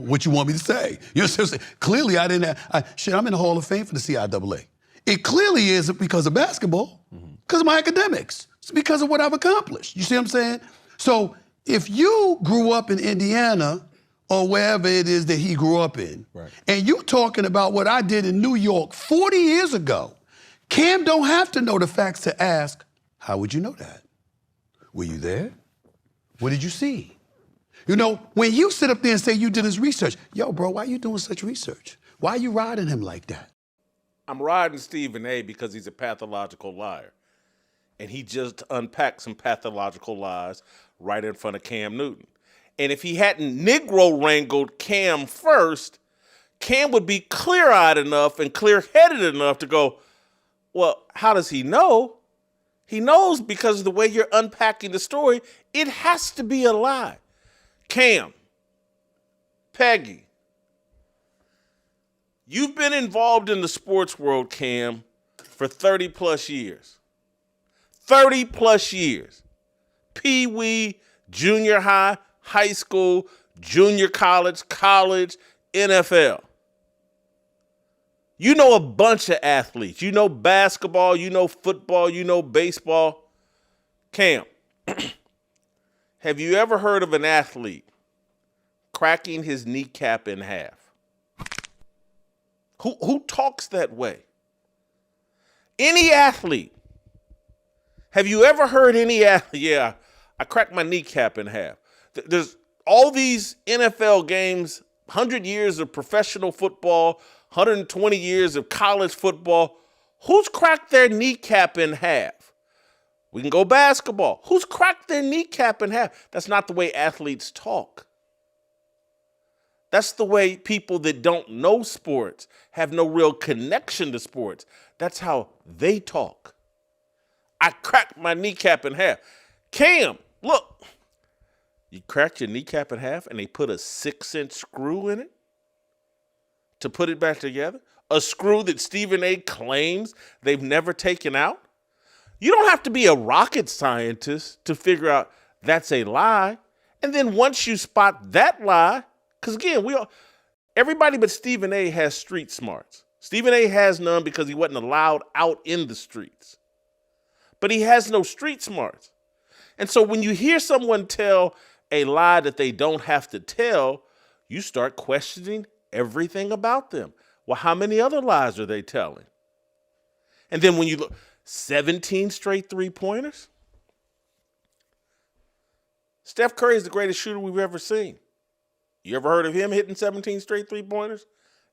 What you want me to say? You know what I'm saying? Clearly, I didn't have, I'm in the Hall of Fame for the CIAA. It clearly isn't because of basketball, because of my academics. It's because of what I've accomplished. You see what I'm saying? So if you grew up in Indiana or wherever it is that he grew up in, and you're talking about what I did in New York 40 years ago, Cam don't have to know the facts to ask, how would you know that? Were you there? What did you see? You know, when you sit up there and say you did his research, yo, bro, why are you doing such research? Why are you riding him like that? I'm riding Stephen A. because he's a pathological liar. And he just unpacked some pathological lies right in front of Cam Newton. And if he hadn't Negro wrangled Cam first, Cam would be clear-eyed enough and clear-headed enough to go, well, how does he know? He knows because of the way you're unpacking the story, it has to be a lie. Cam, Peggy, you've been involved in the sports world, Cam, for 30 plus years. 30 plus years. Pee wee, junior high, high school, junior college, NFL. You know a bunch of athletes. You know basketball, you know football, you know baseball. Cam, have you ever heard of an athlete cracking his kneecap in half? Who talks that way? Any athlete. Have you ever heard any athlete? Yeah, I cracked my kneecap in half. There's all these NFL games, 100 years of professional football, 120 years of college football. Who's cracked their kneecap in half? We can go basketball. Who's cracked their kneecap in half? That's not the way athletes talk. That's the way people that don't know sports, have no real connection to sports. That's how they talk. I cracked my kneecap in half. Cam, look. You cracked your kneecap in half and they put a 6-inch screw in it to put it back together? A screw that Stephen A. claims they've never taken out? You don't have to be a rocket scientist to figure out that's a lie. And then once you spot that lie, because again, everybody but Stephen A. has street smarts. Stephen A. has none because he wasn't allowed out in the streets. But he has no street smarts. And so when you hear someone tell a lie that they don't have to tell, you start questioning everything about them. Well, how many other lies are they telling? And then when you look, 17 straight three-pointers? Steph Curry is the greatest shooter we've ever seen. You ever heard of him hitting 17 straight three-pointers?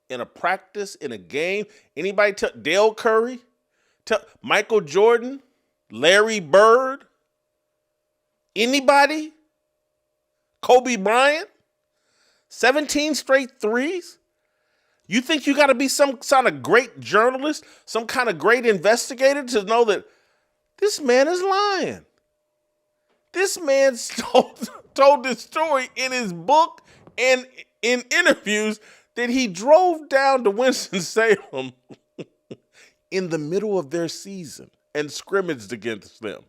In a practice, in a game? Anybody tell Dale Curry? Michael Jordan? Larry Bird? Anybody? Kobe Bryant? 17 straight threes? You think you got to be some kind of great journalist, some kind of great investigator to know that this man is lying? This man told this story in his book and in interviews that he drove down to Winston-Salem in the middle of their season and scrimmaged against them.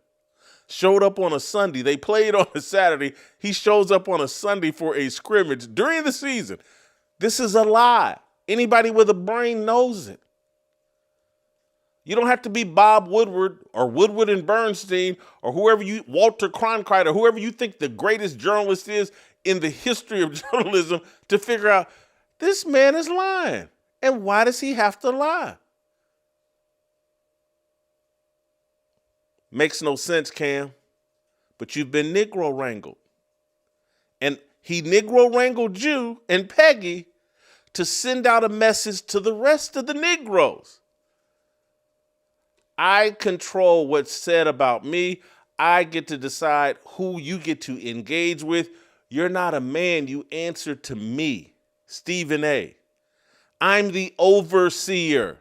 Showed up on a Sunday. They played on a Saturday. He shows up on a Sunday for a scrimmage during the season. This is a lie. Anybody with a brain knows it. You don't have to be Bob Woodward or Woodward and Bernstein or Walter Cronkite or whoever you think the greatest journalist is in the history of journalism to figure out this man is lying. And why does he have to lie? Makes no sense, Cam. But you've been Negro wrangled. And he Negro wrangled you and Peggy to send out a message to the rest of the Negroes. I control what's said about me. I get to decide who you get to engage with. You're not a man. You answer to me, Stephen A. I'm the overseer.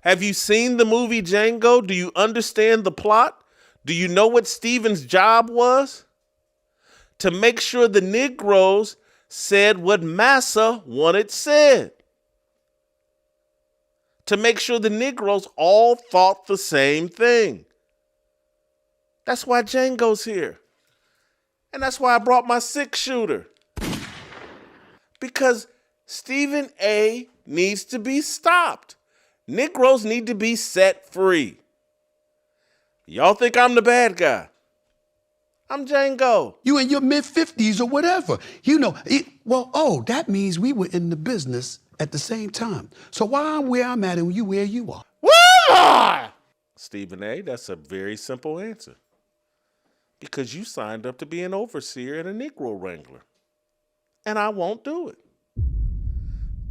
Have you seen the movie Django? Do you understand the plot? Do you know what Stephen's job was? To make sure the Negroes said what Massa wanted said. To make sure the Negroes all thought the same thing. That's why Django's here. And that's why I brought my 6-shooter. Because Stephen A. needs to be stopped. Negroes need to be set free. Y'all think I'm the bad guy. I'm Django. You in your mid-50s or whatever. You know, that means we were in the business at the same time. So why I'm where I'm at and you where you are? Woo! Stephen A., that's a very simple answer. Because you signed up to be an overseer and a Negro wrangler. And I won't do it.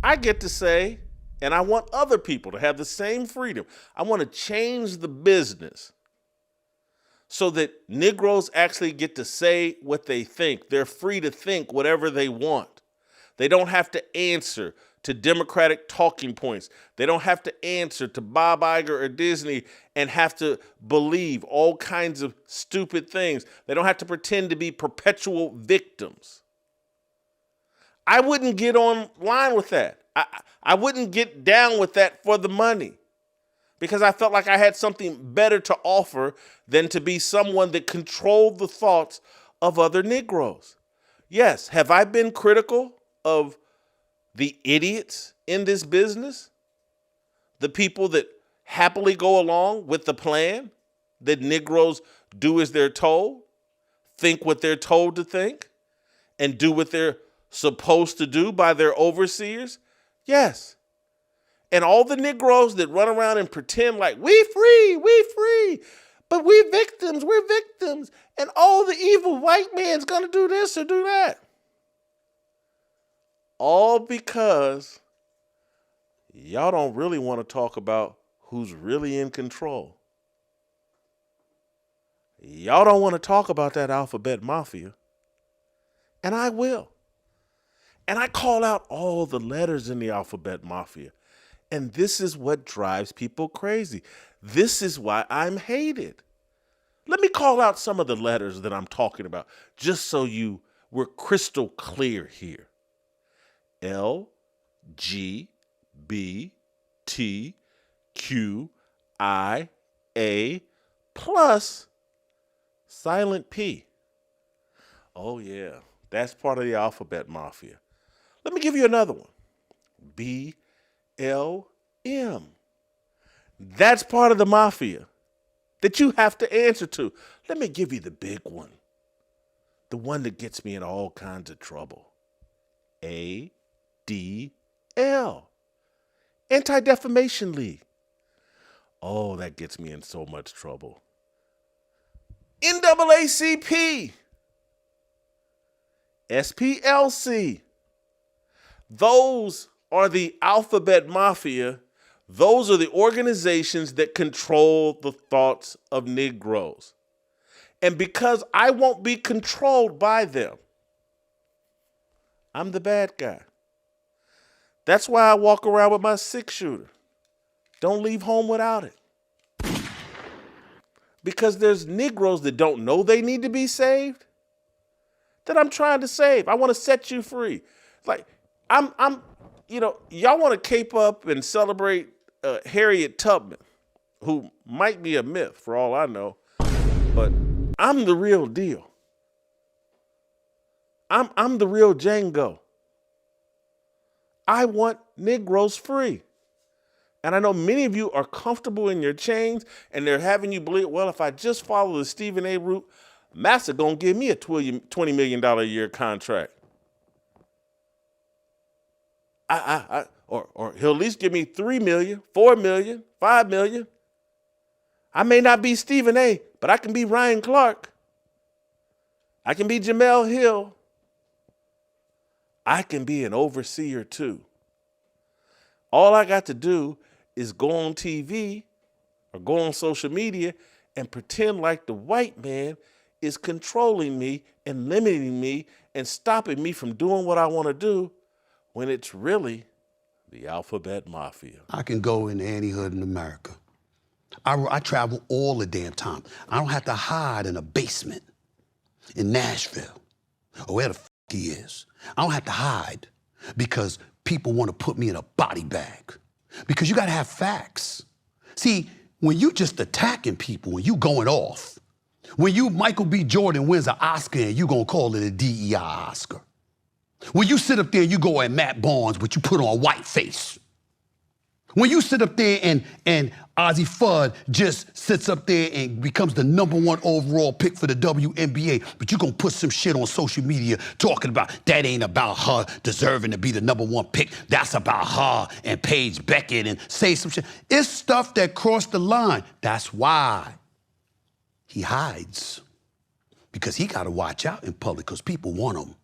I get to say, and I want other people to have the same freedom. I want to change the business so that Negroes actually get to say what they think. They're free to think whatever they want. They don't have to answer to Democratic talking points. They don't have to answer to Bob Iger or Disney and have to believe all kinds of stupid things. They don't have to pretend to be perpetual victims. I wouldn't get online with that. I wouldn't get down with that for the money because I felt like I had something better to offer than to be someone that controlled the thoughts of other Negroes. Yes, have I been critical of the idiots in this business? The people that happily go along with the plan that Negroes do as they're told, think what they're told to think, and do what they're supposed to do by their overseers? Yes. And all the Negroes that run around and pretend like we free, but we're victims, and all the evil white man's gonna do this or do that. All because y'all don't really want to talk about who's really in control. Y'all don't want to talk about that alphabet mafia. And I will. And I call out all the letters in the alphabet mafia. And this is what drives people crazy. This is why I'm hated. Let me call out some of the letters that I'm talking about, just so we're crystal clear here. L, G, B, T, Q, I, A, plus silent P. Oh, yeah, that's part of the alphabet mafia. Let me give you another one. B, L, M. That's part of the mafia that you have to answer to. Let me give you the big one. The one that gets me in all kinds of trouble. A, D, L. Anti-Defamation League. Oh, that gets me in so much trouble. NAACP. SPLC. Those are the alphabet mafia. Those are the organizations that control the thoughts of Negroes. And because I won't be controlled by them, I'm the bad guy. That's why I walk around with my 6-shooter. Don't leave home without it. Because there's Negroes that don't know they need to be saved that I'm trying to save. I want to set you free. Like, y'all want to cape up and celebrate Harriet Tubman, who might be a myth for all I know, but I'm the real deal. I'm the real Django. I want Negroes free. And I know many of you are comfortable in your chains and they're having you believe, well, if I just follow the Stephen A. route, Massa gonna give me a $20 million a year contract. Or he'll at least give me $3 million, $4 million, $5 million. I may not be Stephen A., but I can be Ryan Clark. I can be Jamel Hill. I can be an overseer too. All I got to do is go on TV or go on social media and pretend like the white man is controlling me and limiting me and stopping me from doing what I want to do when it's really the alphabet mafia. I can go into any hood in America. I travel all the damn time. I don't have to hide in a basement in Nashville or where the f he is. I don't have to hide because people want to put me in a body bag. Because you got to have facts. See, when you just attacking people, when you going off, when you Michael B. Jordan wins an Oscar and you gonna call it a DEI Oscar. When you sit up there and you go at Matt Barnes, but you put on a white face. When you sit up there and Ozzie Fudd just sits up there and becomes the #1 overall pick for the WNBA, but you're gonna put some shit on social media talking about that ain't about her deserving to be the #1 pick. That's about her and Paige Beckett and say some shit. It's stuff that crossed the line. That's why he hides. Because he gotta watch out in public because people want him.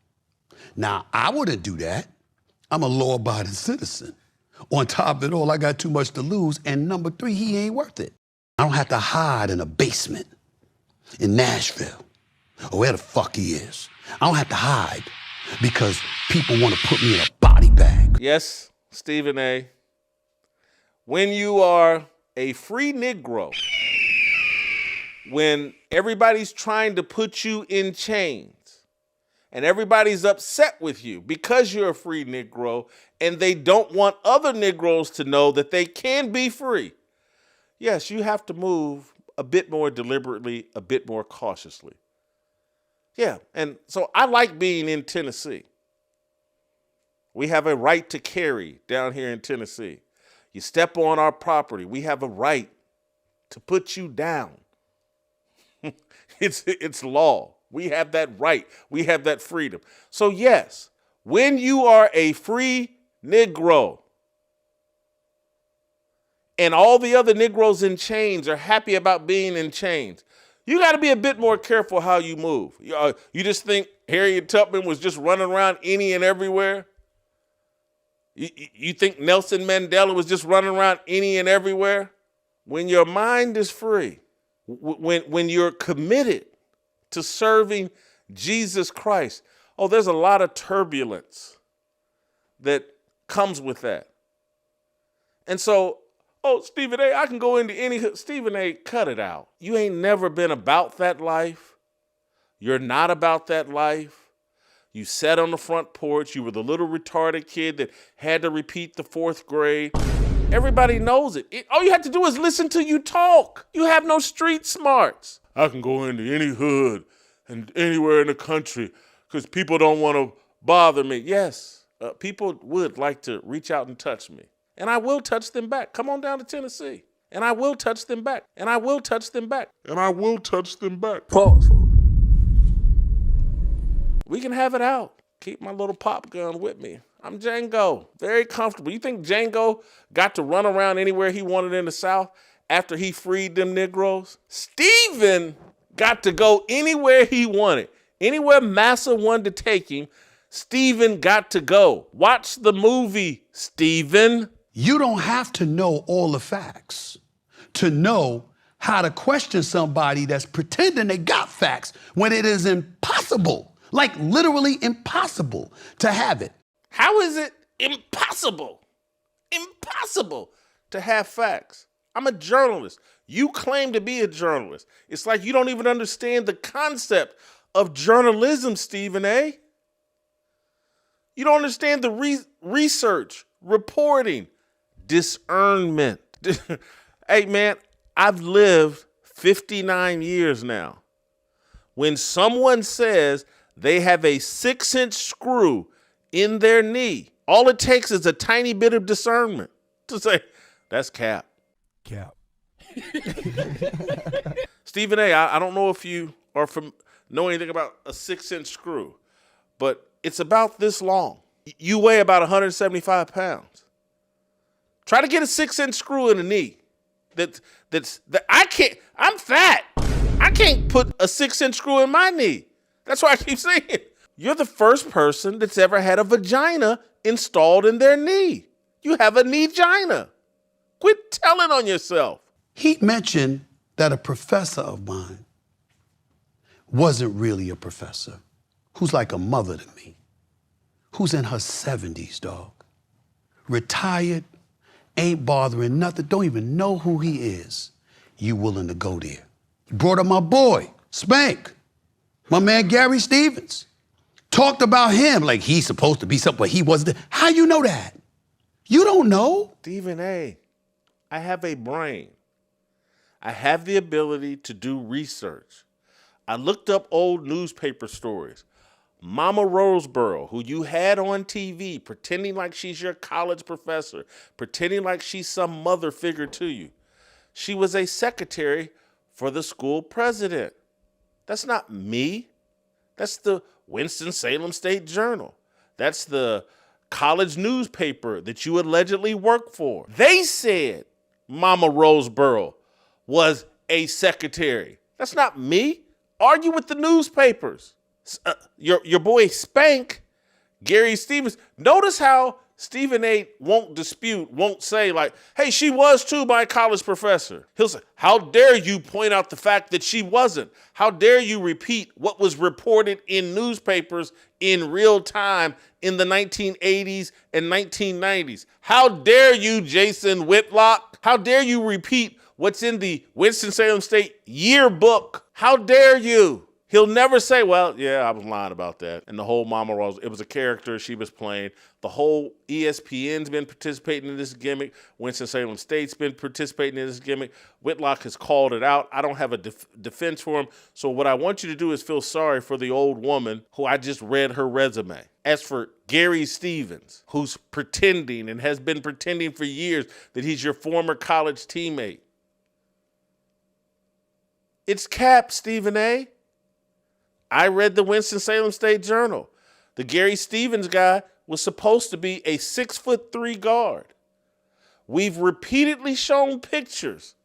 Now, I wouldn't do that. I'm a law-abiding citizen. On top of it all, I got too much to lose. And number 3, he ain't worth it. I don't have to hide in a basement in Nashville or where the fuck he is. I don't have to hide because people want to put me in a body bag. Yes, Stephen A. When you are a free Negro, when everybody's trying to put you in chains, and everybody's upset with you because you're a free Negro and they don't want other Negroes to know that they can be free. Yes, you have to move a bit more deliberately, a bit more cautiously. Yeah, and so I like being in Tennessee. We have a right to carry down here in Tennessee. You step on our property, we have a right to put you down. It's law. We have that right. We have that freedom. So yes, when you are a free Negro and all the other Negroes in chains are happy about being in chains, you got to be a bit more careful how you move. You just think Harriet Tubman was just running around any and everywhere? You think Nelson Mandela was just running around any and everywhere? When your mind is free, when you're committed to serving Jesus Christ, there's a lot of turbulence that comes with that. And so, Stephen A., I can go into any, Stephen A., cut it out. You ain't never been about that life. You're not about that life. You sat on the front porch. You were the little retarded kid that had to repeat the 4th grade. Everybody knows it. All you have to do is listen to you talk. You have no street smarts. I can go into any hood and anywhere in the country because people don't want to bother me. Yes, people would like to reach out and touch me. And I will touch them back. Come on down to Tennessee. And I will touch them back. And I will touch them back. And I will touch them back. Pause. We can have it out. Keep my little pop gun with me. I'm Django. Very comfortable. You think Django got to run around anywhere he wanted in the South after he freed them Negroes? Stephen got to go anywhere he wanted. Anywhere Massa wanted to take him, Stephen got to go. Watch the movie, Stephen. You don't have to know all the facts to know how to question somebody that's pretending they got facts when it is impossible Like literally impossible to have it. How is it impossible? Impossible to have facts. I'm a journalist. You claim to be a journalist. It's like you don't even understand the concept of journalism, Stephen A. You don't understand the research, reporting, discernment. Hey, man, I've lived 59 years now. When someone says they have a 6-inch screw in their knee, all it takes is a tiny bit of discernment to say, that's Cap. Cap. Stephen A., I don't know if you are know anything about a 6-inch screw, but it's about this long. You weigh about 175 pounds. Try to get a 6-inch screw in the knee. I'm fat. I can't put a 6-inch screw in my knee. That's why I keep saying it. You're the first person that's ever had a vagina installed in their knee. You have a knee-gina. Quit telling on yourself. He mentioned that a professor of mine wasn't really a professor, who's like a mother to me, who's in her 70s, dog. Retired, ain't bothering nothing, don't even know who he is. You willing to go there. He brought up my boy, Spank, my man Gary Stevens. Talked about him like he's supposed to be something, but he wasn't. How you know that? You don't know? Stephen A., I have a brain. I have the ability to do research. I looked up old newspaper stories. Mama Roseboro, who you had on TV, pretending like she's your college professor, pretending like she's some mother figure to you. She was a secretary for the school president. That's not me. That's the Winston-Salem State Journal. That's the college newspaper that you allegedly work for. They said Mama Roseboro was a secretary. That's not me. Argue with the newspapers. Your boy Spank, Gary Stevens. Notice how Stephen A. won't dispute, won't say like, hey, she was too by a college professor. He'll say, how dare you point out the fact that she wasn't? How dare you repeat what was reported in newspapers in real time in the 1980s and 1990s? How dare you, Jason Whitlock? How dare you repeat what's in the Winston-Salem State yearbook? How dare you? He'll never say, well, yeah, I was lying about that. And the whole Mama Rose, it was a character she was playing. The whole ESPN's been participating in this gimmick. Winston-Salem State's been participating in this gimmick. Whitlock has called it out. I don't have a defense for him. So what I want you to do is feel sorry for the old woman who I just read her resume. As for Gary Stevens, who's pretending and has been pretending for years that he's your former college teammate. It's Cap, Stephen A. I read the Winston-Salem State Journal. The Gary Stevens guy was supposed to be a 6'3" guard. We've repeatedly shown pictures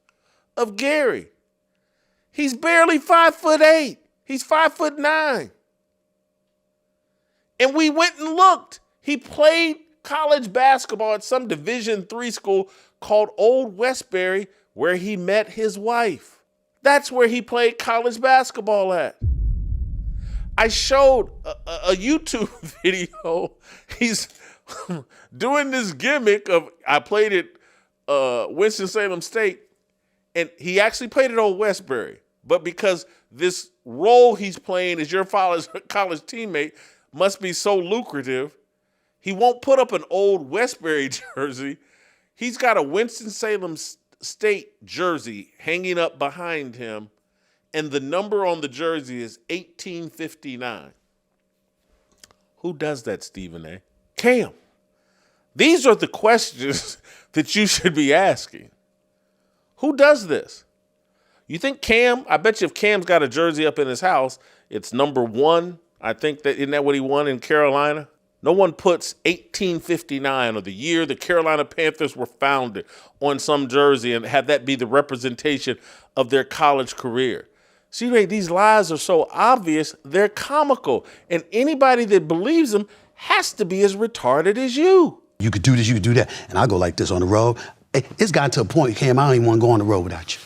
of Gary. He's barely 5'8". He's 5'9". And we went and looked. He played college basketball at some Division III school called Old Westbury, where he met his wife. That's where he played college basketball at. I showed a YouTube video. He's doing this gimmick of, I played at Winston-Salem State, and he actually played at Old Westbury. But because this role he's playing as your college teammate must be so lucrative, he won't put up an Old Westbury jersey. He's got a Winston-Salem State jersey hanging up behind him, and the number on the jersey is 1859. Who does that, Stephen A? Cam. These are the questions that you should be asking. Who does this? You think Cam, I bet you if Cam's got a jersey up in his house, it's number 1. I think that, isn't that what he won in Carolina? No one puts 1859 or the year the Carolina Panthers were founded on some jersey and have that be the representation of their college career. See, Ray, these lies are so obvious, they're comical. And anybody that believes them has to be as retarded as you. You could do this, you could do that. And I go like this on the road. It's gotten to a point, Cam, I don't even want to go on the road without you.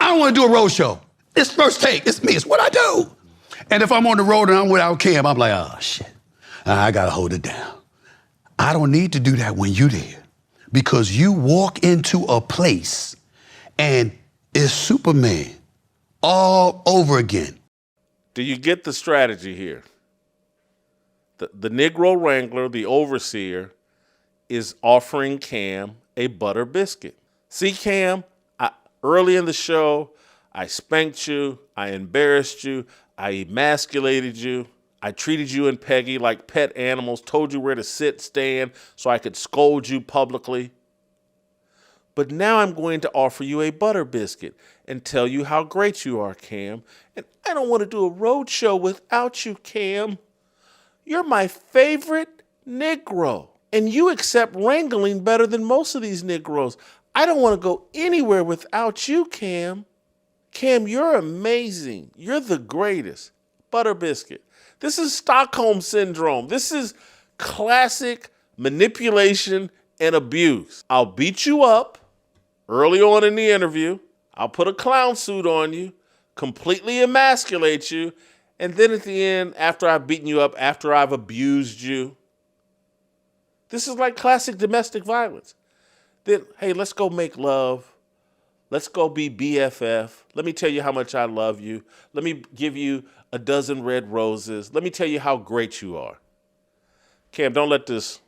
I don't want to do a road show. It's first take. It's me. It's what I do. And if I'm on the road and I'm without Cam, I'm like, oh, shit, I got to hold it down. I don't need to do that when you there because you walk into a place and it's Superman all over again. Do you get the strategy here? The Negro Wrangler, the overseer, is offering Cam a butter biscuit. See, Cam, early in the show, I spanked you, I embarrassed you, I emasculated you, I treated you and Peggy like pet animals, told you where to sit, stand, so I could scold you publicly. But now I'm going to offer you a butter biscuit and tell you how great you are, Cam. And I don't want to do a road show without you, Cam. You're my favorite Negro. And you accept wrangling better than most of these Negroes. I don't want to go anywhere without you, Cam. Cam, you're amazing. You're the greatest. Butter biscuit. This is Stockholm Syndrome. This is classic manipulation and abuse. I'll beat you up early on in the interview. I'll put a clown suit on you, completely emasculate you, and then at the end, after I've beaten you up, after I've abused you, this is like classic domestic violence. Then, hey, let's go make love. Let's go be BFF. Let me tell you how much I love you. Let me give you a dozen red roses. Let me tell you how great you are. Cam, don't let this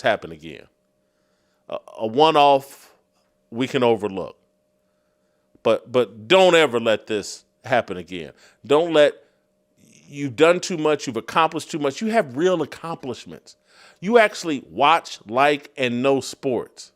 happen again. A one-off we can overlook. But don't ever let this happen again. Don't let, you've done too much, you've accomplished too much. You have real accomplishments. You actually watch, like, and know sports.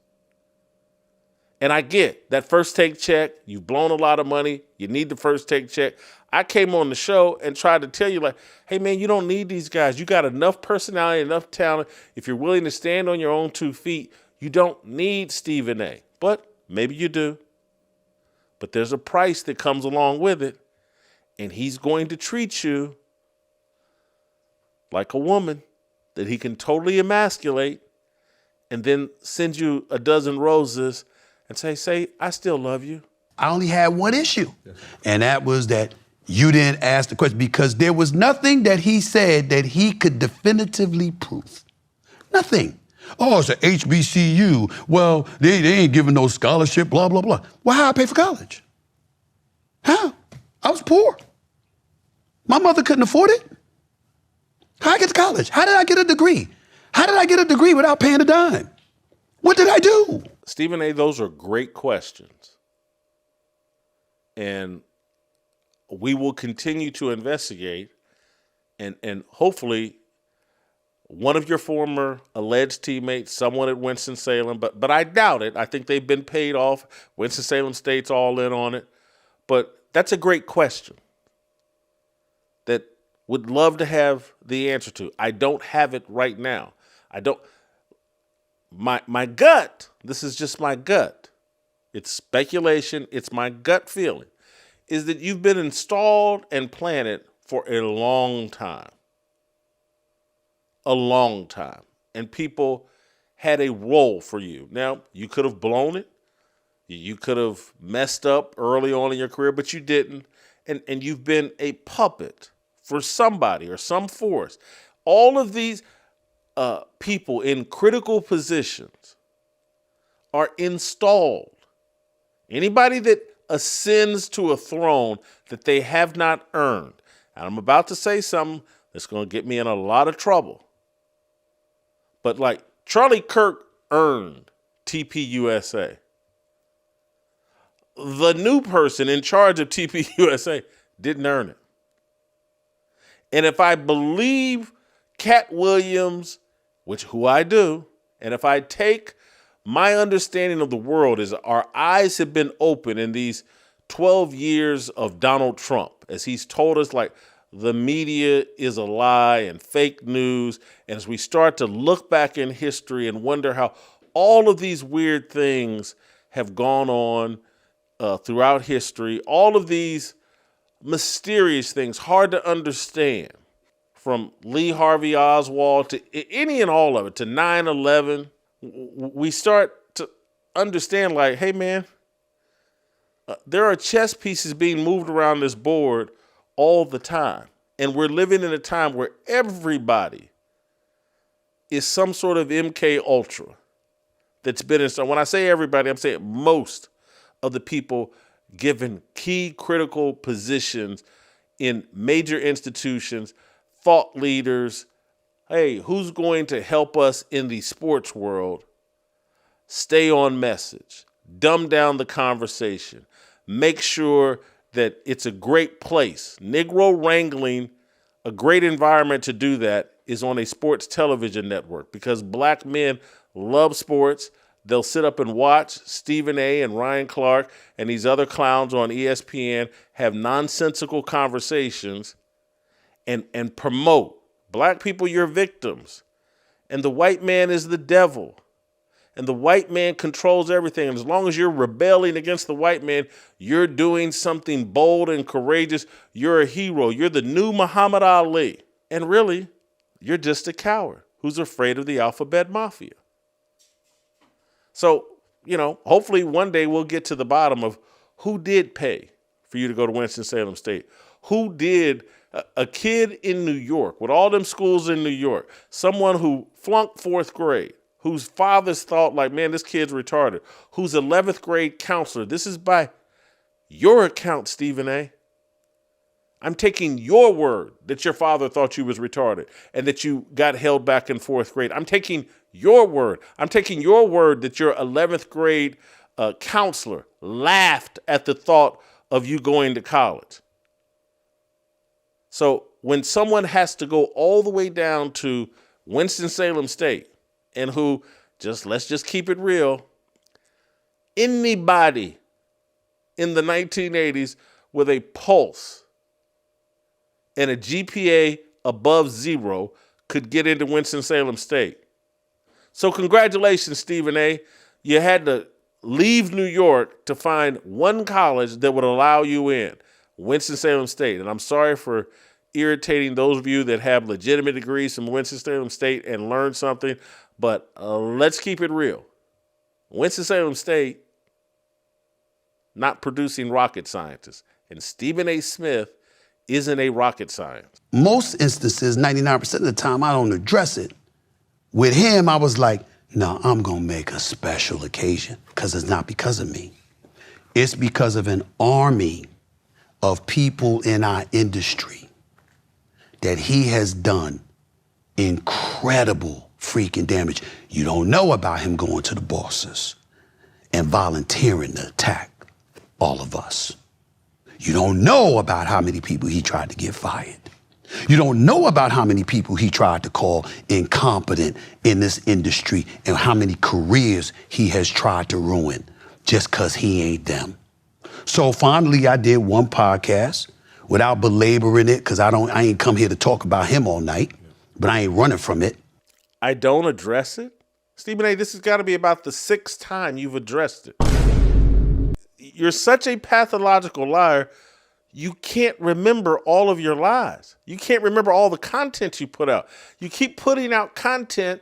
And I get that first take check, you've blown a lot of money, you need the first take check. I came on the show and tried to tell you, like, hey, man, you don't need these guys. You got enough personality, enough talent. If you're willing to stand on your own 2 feet, you don't need Stephen A. But maybe you do. But there's a price that comes along with it, and he's going to treat you like a woman that he can totally emasculate and then send you a dozen roses and say, I still love you. I only had one issue, and that was that you didn't ask the question because there was nothing that he said that he could definitively prove. Nothing. Oh, it's a HBCU. Well, they ain't giving no scholarship, blah, blah, blah. Well, how I pay for college? How? I was poor. My mother couldn't afford it. How I get to college? How did I get a degree? How did I get a degree without paying a dime? What did I do? Stephen A., those are great questions. And we will continue to investigate and hopefully one of your former alleged teammates, someone at Winston-Salem, but I doubt it. I think they've been paid off. Winston-Salem State's all in on it. But that's a great question that would love to have the answer to. I don't have it right now. I don't. My gut, this is just my gut. It's speculation. It's my gut feeling, is that you've been installed and planted for a long time. A long time. And people had a role for you. Now, you could have blown it. You could have messed up early on in your career, but you didn't. And you've been a puppet for somebody or some force. All of these people in critical positions are installed. Anybody that ascends to a throne that they have not earned. And I'm about to say something that's going to get me in a lot of trouble. But like Charlie Kirk earned TPUSA. The new person in charge of TPUSA didn't earn it. And if I believe Cat Williams, who I do, and if I take my understanding of the world is our eyes have been open in these 12 years of Donald Trump, as he's told us, like, the media is a lie and fake news. And as we start to look back in history and wonder how all of these weird things have gone on throughout history, all of these mysterious things, hard to understand, from Lee Harvey Oswald to any and all of it, to 9/11, we start to understand, like, hey, man, there are chess pieces being moved around this board all the time. And we're living in a time where everybody is some sort of MK Ultra that's been in. So when I say everybody, I'm saying most of the people given key critical positions in major institutions, thought leaders. Hey, who's going to help us in the sports world stay on message, dumb down the conversation, make sure that it's a great place. Negro wrangling, a great environment to do that is on a sports television network because black men love sports. They'll sit up and watch Stephen A. and Ryan Clark and these other clowns on ESPN have nonsensical conversations and promote. Black people, you're victims. And the white man is the devil. And the white man controls everything. And as long as you're rebelling against the white man, you're doing something bold and courageous. You're a hero. You're the new Muhammad Ali. And really, you're just a coward who's afraid of the alphabet mafia. So, hopefully one day we'll get to the bottom of who did pay for you to go to Winston-Salem State. Who did, a kid in New York, with all them schools in New York, someone who flunked 4th grade, whose fathers thought like, man, this kid's retarded, who's 11th grade counselor. This is by your account, Stephen A. I'm taking your word that your father thought you was retarded and that you got held back in 4th grade. I'm taking your word. I'm taking your word that your 11th grade counselor laughed at the thought of you going to college. So when someone has to go all the way down to Winston-Salem State and who, let's just keep it real, anybody in the 1980s with a pulse and a GPA above 0 could get into Winston-Salem State. So congratulations, Stephen A. You had to leave New York to find one college that would allow you in, Winston-Salem State. And I'm sorry for irritating those of you that have legitimate degrees from Winston-Salem State and learned something, but let's keep it real. Winston-Salem State, not producing rocket scientists. And Stephen A. Smith isn't a rocket scientist. Most instances, 99% of the time, I don't address it. With him, I was like, no, I'm going to make a special occasion because it's not because of me. It's because of an army of people in our industry that he has done incredible freaking damage. You don't know about him going to the bosses and volunteering to attack all of us. You don't know about how many people he tried to get fired. You don't know about how many people he tried to call incompetent in this industry and how many careers he has tried to ruin just because he ain't them. So finally, I did one podcast without belaboring it because I ain't come here to talk about him all night, but I ain't running from it. I don't address it? Stephen A., this has got to be about the 6th time you've addressed it. You're such a pathological liar, you can't remember all of your lies. You can't remember all the content you put out. You keep putting out content,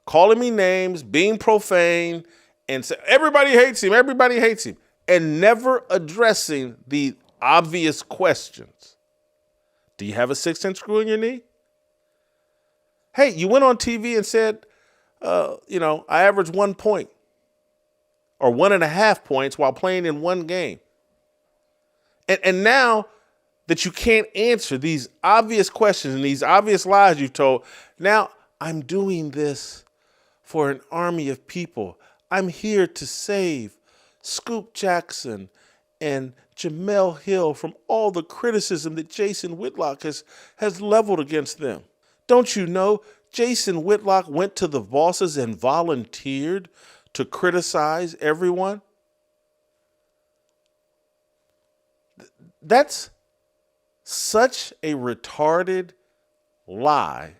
calling me names, being profane, and say, everybody hates him, and never addressing the obvious questions. Do you have a 6-inch screw in your knee? Hey, you went on TV and said, I averaged 1 point or 1.5 points while playing in one game. And now that you can't answer these obvious questions and these obvious lies you've told, now I'm doing this for an army of people. I'm here to save Scoop Jackson and Jamel Hill from all the criticism that Jason Whitlock has leveled against them. Don't you know Jason Whitlock went to the bosses and volunteered to criticize everyone? That's such a retarded lie.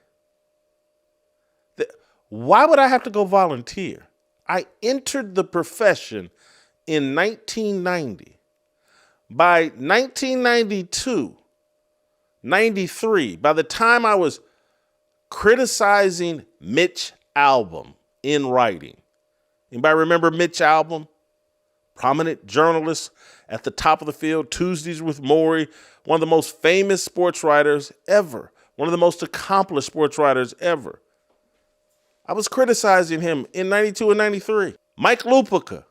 Why would I have to go volunteer? I entered the profession in 1990. By 1992, 93, by the time I was criticizing Mitch Albom in writing. Anybody remember Mitch Albom? prominent journalists at the top of the field, Tuesdays with Maury, one of the most famous sports writers ever, one of the most accomplished sports writers ever. I was criticizing him in 92 and 93. Mike Lupica,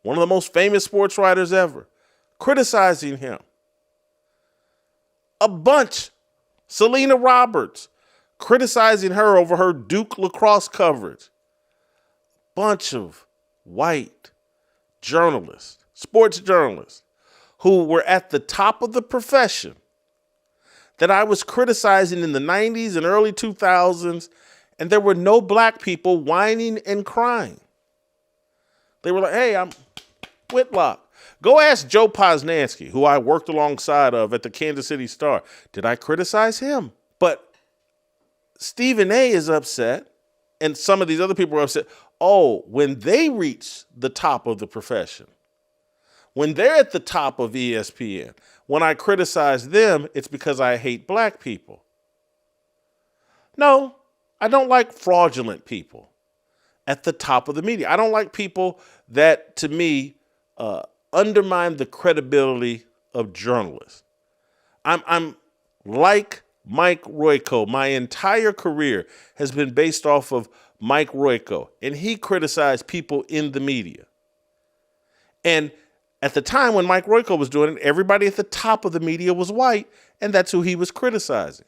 one of the most famous sports writers ever, criticizing him. A bunch. Selena Roberts, criticizing her over her Duke lacrosse coverage. Bunch of white journalists, sports journalists, who were at the top of the profession that I was criticizing in the 90s and early 2000s, and there were no black people whining and crying. They were like, hey, I'm Whitlock. Go ask Joe Posnanski, who I worked alongside of at the Kansas City Star. Did I criticize him? But Stephen A. is upset, and some of these other people are upset. Oh, when they reach the top of the profession, when they're at the top of ESPN, when I criticize them, it's because I hate black people. No, I don't like fraudulent people at the top of the media. I don't like people that, to me, undermine the credibility of journalists. I'm like Mike Royko. My entire career has been based off of Mike Royko, and he criticized people in the media. And at the time when Mike Royko was doing it, everybody at the top of the media was white, and that's who he was criticizing.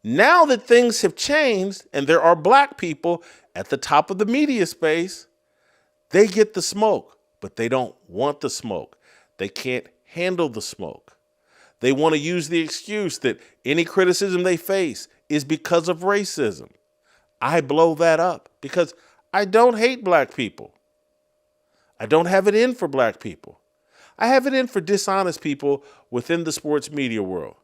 Now that things have changed and there are black people at the top of the media space, they get the smoke, but they don't want the smoke. They can't handle the smoke. They want to use the excuse that any criticism they face is because of racism. I blow that up because I don't hate black people. I don't have it in for black people. I have it in for dishonest people within the sports media world.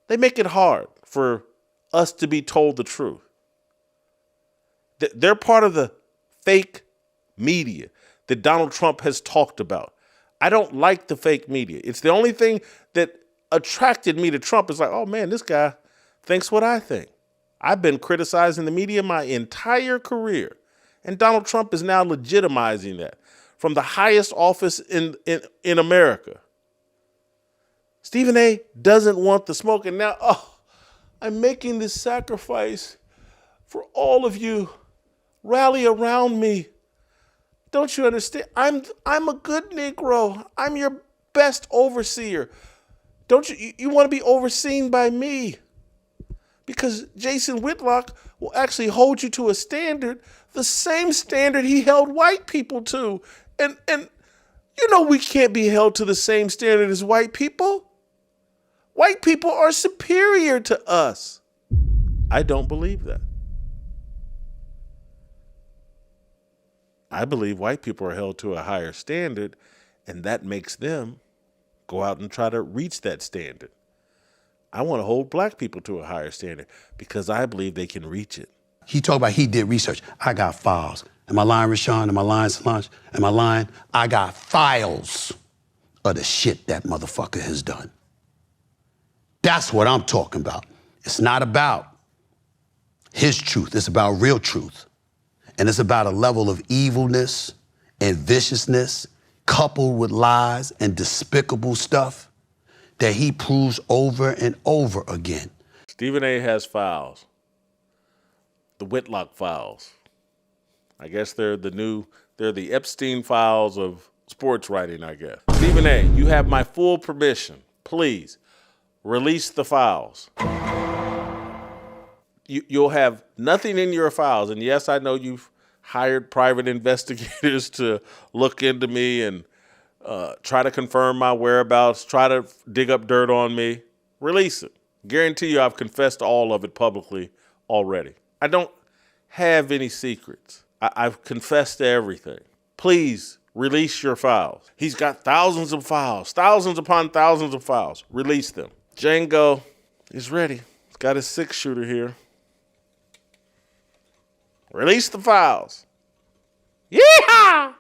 They make it hard for us to be told the truth. They're part of the fake media that Donald Trump has talked about. I don't like the fake media. It's the only thing that attracted me to Trump. Is like, oh man, this guy thinks what I think. I've been criticizing the media my entire career, and Donald Trump is now legitimizing that from the highest office in America. Stephen A. doesn't want the smoke, and now, I'm making this sacrifice for all of you. Rally around me. Don't you understand? I'm a good Negro. I'm your best overseer. Don't you want to be overseen by me? Because Jason Whitlock will actually hold you to a standard, the same standard he held white people to. And you know we can't be held to the same standard as white people. White people are superior to us. I don't believe that. I believe white people are held to a higher standard, and that makes them go out and try to reach that standard. I want to hold black people to a higher standard because I believe they can reach it. He talked about he did research. I got files. Am I lying, Rashawn? Am I lying, Solange? Am I lying? I got files of the shit that motherfucker has done. That's what I'm talking about. It's not about his truth. It's about real truth. And it's about a level of evilness and viciousness coupled with lies and despicable stuff that he proves over and over again. Stephen A. has files. The Whitlock files. I guess they're the Epstein files of sports writing, I guess. Stephen A., you have my full permission. Please, release the files. You'll have nothing in your files. And yes, I know you've hired private investigators to look into me and try to confirm my whereabouts, try to dig up dirt on me. Release it. Guarantee you I've confessed to all of it publicly already. I don't have any secrets. I've confessed to everything. Please release your files. He's got thousands of files, thousands upon thousands of files. Release them. Django is ready. He's got his 6-shooter here. Release the files. Yeehaw!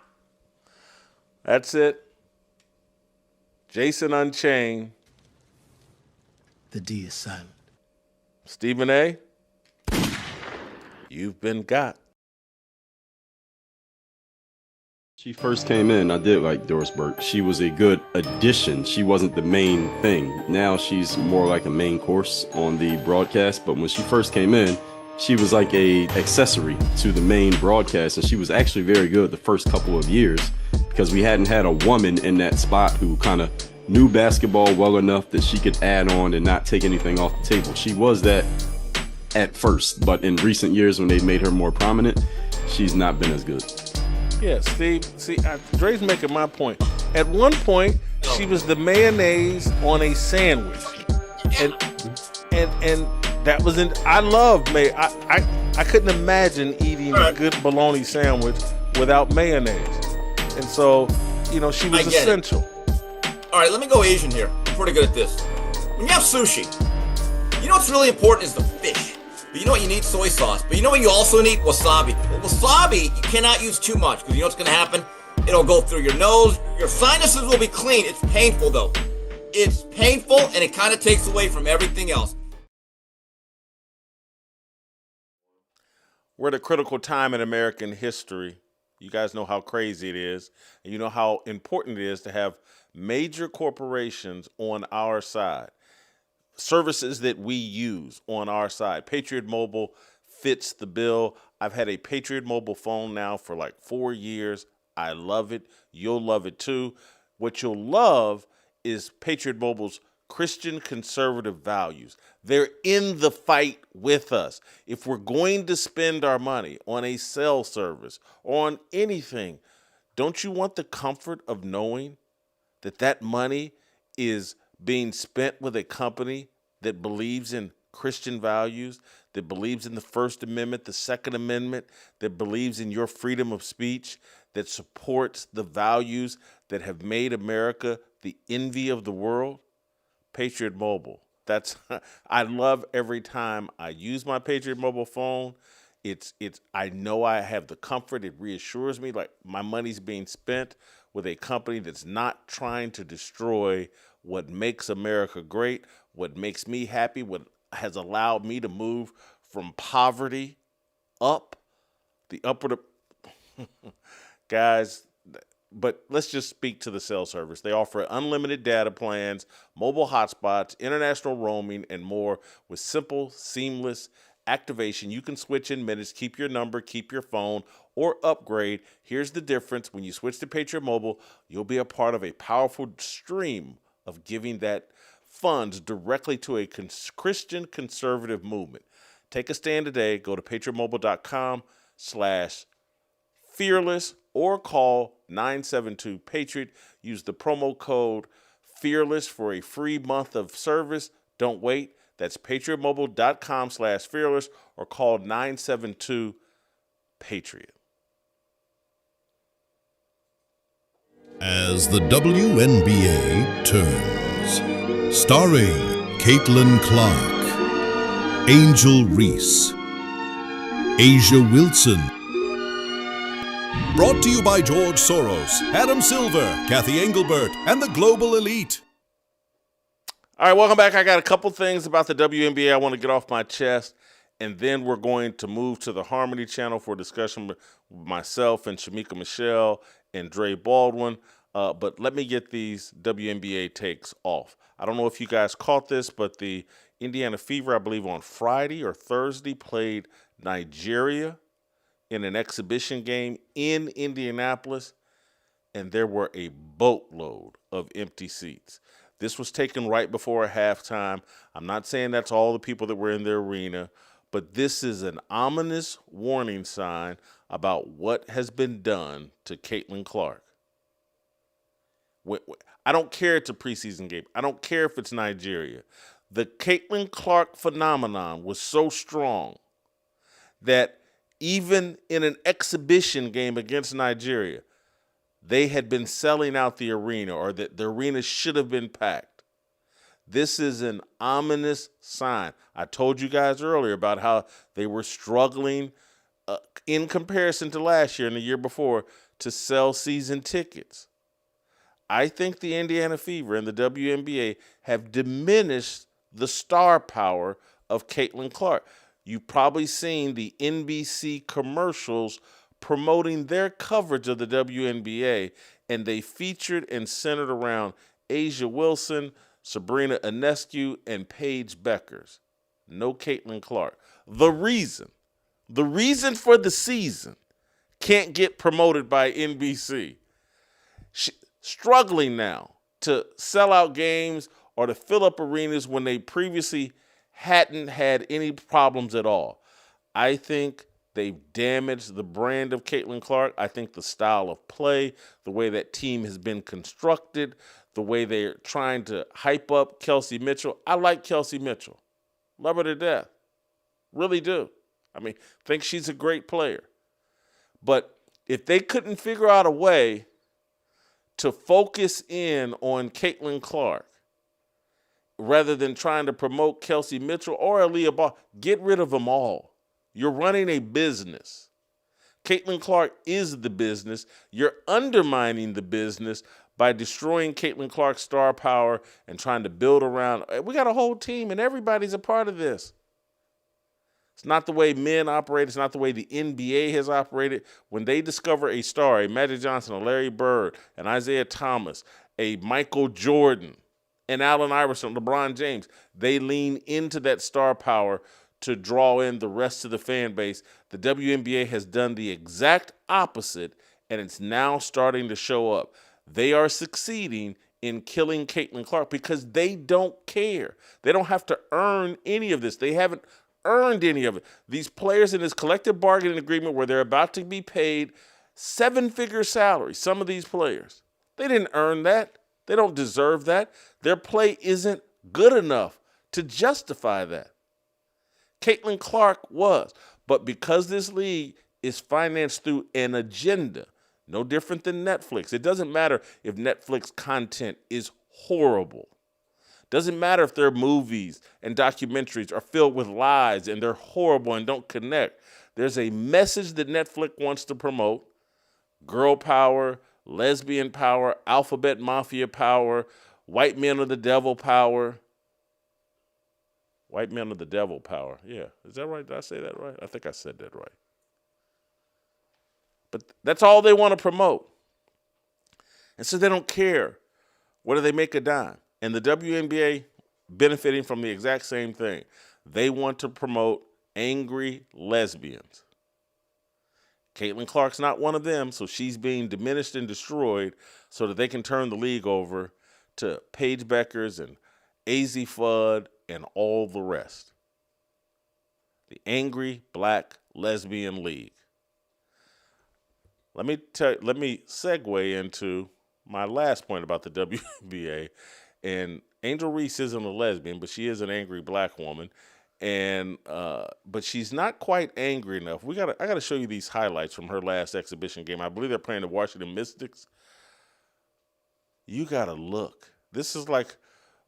That's it. Jayson Unchained. The D is silent. Stephen A., you've been got. She first came in, I did like Doris Burke. She was a good addition. She wasn't the main thing. Now she's more like a main course on the broadcast, but when she first came in, she was like a accessory to the main broadcast, and she was actually very good the first couple of years because we hadn't had a woman in that spot who kind of knew basketball well enough that she could add on and not take anything off the table. She was that at first, but in recent years when they made her more prominent, she's not been as good. Yeah, Steve, see, Dre's making my point. At one point, she was the mayonnaise on a sandwich. And that was I love I couldn't imagine eating a good bologna sandwich without mayonnaise. And so, she was essential. All right, let me go Asian here. I'm pretty good at this. When you have sushi, what's really important is the fish. But you know what you need? Soy sauce. But you know what you also need? Wasabi. Well, wasabi, you cannot use too much because you know what's going to happen? It'll go through your nose. Your sinuses will be clean. It's painful, though. It's painful, and it kind of takes away from everything else. We're at a critical time in American history. You guys know how crazy it is, and you know how important it is to have major corporations on our side. Services that we use on our side. Patriot Mobile fits the bill. I've had a Patriot Mobile phone now for like 4 years. I love it. You'll love it too. What you'll love is Patriot Mobile's Christian conservative values. They're in the fight with us. If we're going to spend our money on a cell service or on anything, don't you want the comfort of knowing that that money is being spent with a company that believes in Christian values, that believes in the First Amendment, the Second Amendment, that believes in your freedom of speech, that supports the values that have made America the envy of the world? Patriot Mobile. I love every time I use my Patriot Mobile phone. I know I have the comfort. It reassures me like my money's being spent with a company that's not trying to destroy what makes America great, what makes me happy, what has allowed me to move from poverty up, the upward. Guys, but let's just speak to the cell service. They offer unlimited data plans, mobile hotspots, international roaming, and more with simple, seamless activation. You can switch in minutes, keep your number, keep your phone, or upgrade. Here's the difference. When you switch to Patriot Mobile, you'll be a part of a powerful stream of giving that funds directly to a Christian conservative movement. Take a stand today. Go to patriotmobile.com/fearless or call 972-PATRIOT. Use the promo code FEARLESS for a free month of service. Don't wait. That's patriotmobile.com/fearless or call 972-PATRIOT. As the WNBA turns, starring Caitlin Clark, Angel Reese, Asia Wilson. Brought to you by George Soros, Adam Silver, Kathy Engelbert, and the Global Elite. All right, welcome back. I got a couple things about the WNBA I want to get off my chest, and then we're going to move to the Harmony Channel for a discussion with myself and Shamika Michelle and Dre Baldwin. But let me get these WNBA takes off. I don't know if you guys caught this, but the Indiana Fever, I believe on Friday or Thursday, played Nigeria in an exhibition game in Indianapolis, and there were a boatload of empty seats. This was taken right before halftime. I'm not saying that's all the people that were in the arena, but this is an ominous warning sign about what has been done to Caitlin Clark. I don't care it's a preseason game. I don't care if it's Nigeria. The Caitlin Clark phenomenon was so strong that even in an exhibition game against Nigeria, they had been selling out the arena, or that the arena should have been packed. This is an ominous sign. I told you guys earlier about how they were struggling in comparison to last year and the year before to sell season tickets. I think the Indiana Fever and the WNBA have diminished the star power of Caitlin Clark. You've probably seen the NBC commercials promoting their coverage of the WNBA, and they featured and centered around Asia Wilson, Sabrina Ionescu, and Paige Beckers. No Caitlin Clark. The reason for the season can't get promoted by NBC. Struggling now to sell out games or to fill up arenas when they previously hadn't had any problems at all. I think they've damaged the brand of Caitlin Clark. I think the style of play, the way that team has been constructed, the way they're trying to hype up Kelsey Mitchell. I like Kelsey Mitchell. Love her to death. Really do. I mean, think she's a great player. But if they couldn't figure out a way to focus in on Caitlin Clark rather than trying to promote Kelsey Mitchell or Aaliyah Ball, get rid of them all. You're running a business. Caitlin Clark is the business. You're undermining the business by destroying Caitlin Clark's star power and trying to build around. We got a whole team, and everybody's a part of this. It's not the way men operate. It's not the way the NBA has operated. When they discover a star, a Magic Johnson, a Larry Bird, an Isaiah Thomas, a Michael Jordan, an Allen Iverson, LeBron James, they lean into that star power to draw in the rest of the fan base. The WNBA has done the exact opposite, and it's now starting to show up. They are succeeding in killing Caitlin Clark because they don't care. They don't have to earn any of this. They haven't earned any of it. These players in this collective bargaining agreement where they're about to be paid 7-figure salaries, some of these players, they didn't earn that. They don't deserve that. Their play isn't good enough to justify that. Caitlin Clark was. But because this league is financed through an agenda, no different than Netflix. It doesn't matter if Netflix content is horrible. Doesn't matter if their movies and documentaries are filled with lies and they're horrible and don't connect. There's a message that Netflix wants to promote. Girl power, lesbian power, alphabet mafia power, white men are the devil power. White men are the devil power. Yeah. Is that right? Did I say that right? I think I said that right. But that's all they want to promote. And so they don't care whether they make a dime. And the WNBA benefiting from the exact same thing. They want to promote angry lesbians. Caitlin Clark's not one of them, so she's being diminished and destroyed so that they can turn the league over to Paige Beckers and AZ Fudd and all the rest. The Angry Black Lesbian League. Let me segue into my last point about the WNBA. And Angel Reese isn't a lesbian, but she is an angry black woman. And but she's not quite angry enough. I gotta show you these highlights from her last exhibition game. I believe they're playing the Washington Mystics. You gotta look. This is like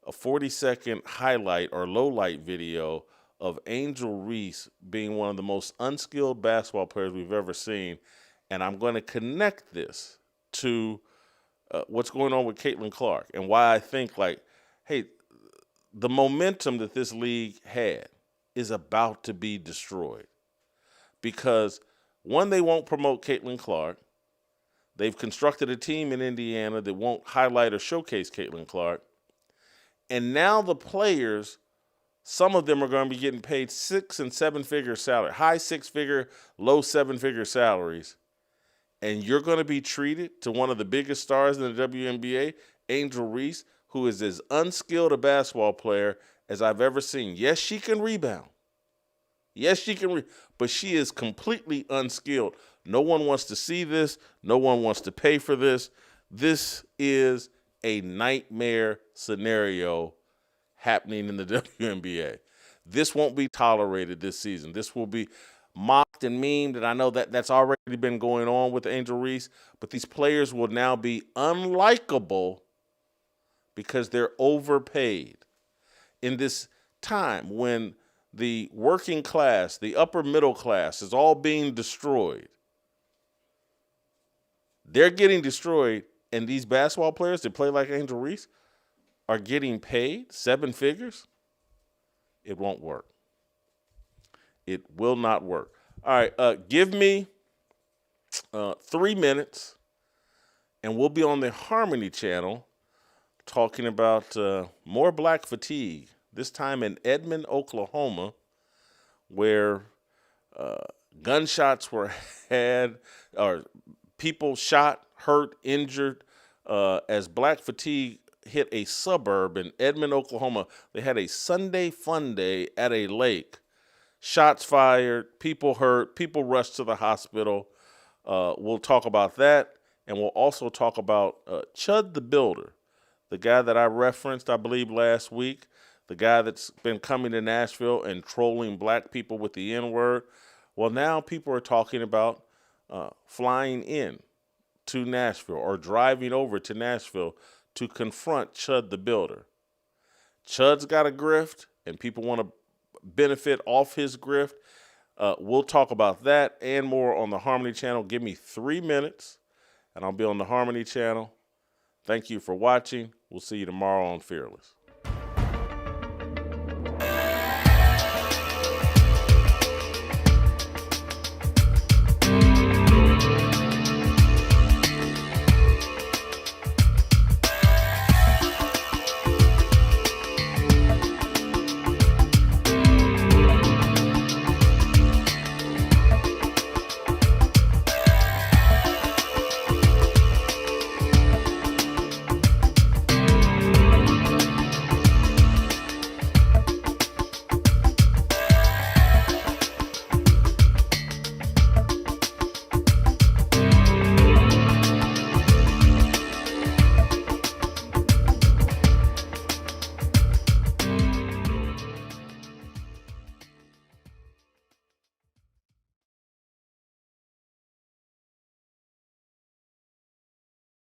a 40-second highlight or low-light video of Angel Reese being one of the most unskilled basketball players we've ever seen. And I'm going to connect this to what's going on with Caitlin Clark and why I think, like, hey, the momentum that this league had is about to be destroyed. Because, one, they won't promote Caitlin Clark. They've constructed a team in Indiana that won't highlight or showcase Caitlin Clark. And now the players, some of them are going to be getting paid 6- and 7-figure salary, high 6-figure, low 7-figure salaries. And you're going to be treated to one of the biggest stars in the WNBA, Angel Reese, who is as unskilled a basketball player as I've ever seen. Yes, she can rebound. Yes, she can, but she is completely unskilled. No one wants to see this. No one wants to pay for this. This is a nightmare scenario happening in the WNBA. This won't be tolerated this season. This will be mocked and memed, and I know that that's already been going on with Angel Reese, but these players will now be unlikable because they're overpaid. In this time when the working class, the upper middle class is all being destroyed, they're getting destroyed, and these basketball players that play like Angel Reese are getting paid 7 figures. It won't work. It will not work. All right, give me 3 minutes, and we'll be on the Harmony channel talking about more black fatigue, this time in Edmond, Oklahoma, where gunshots were had, or people shot, hurt, injured, as black fatigue hit a suburb in Edmond, Oklahoma. They had a Sunday fun day at a lake. Shots fired, people hurt, people rushed to the hospital. We'll talk about that, and we'll also talk about Chud the Builder, the guy that I referenced, I believe, last week, the guy that's been coming to Nashville and trolling black people with the N-word. Well, now people are talking about flying in to Nashville or driving over to Nashville to confront Chud the Builder. Chud's got a grift, and people want to benefit off his grift. We'll talk about that and more on the Harmony channel. Give me 3 minutes, and I'll be on the Harmony channel. Thank you for watching. We'll see you tomorrow on Fearless.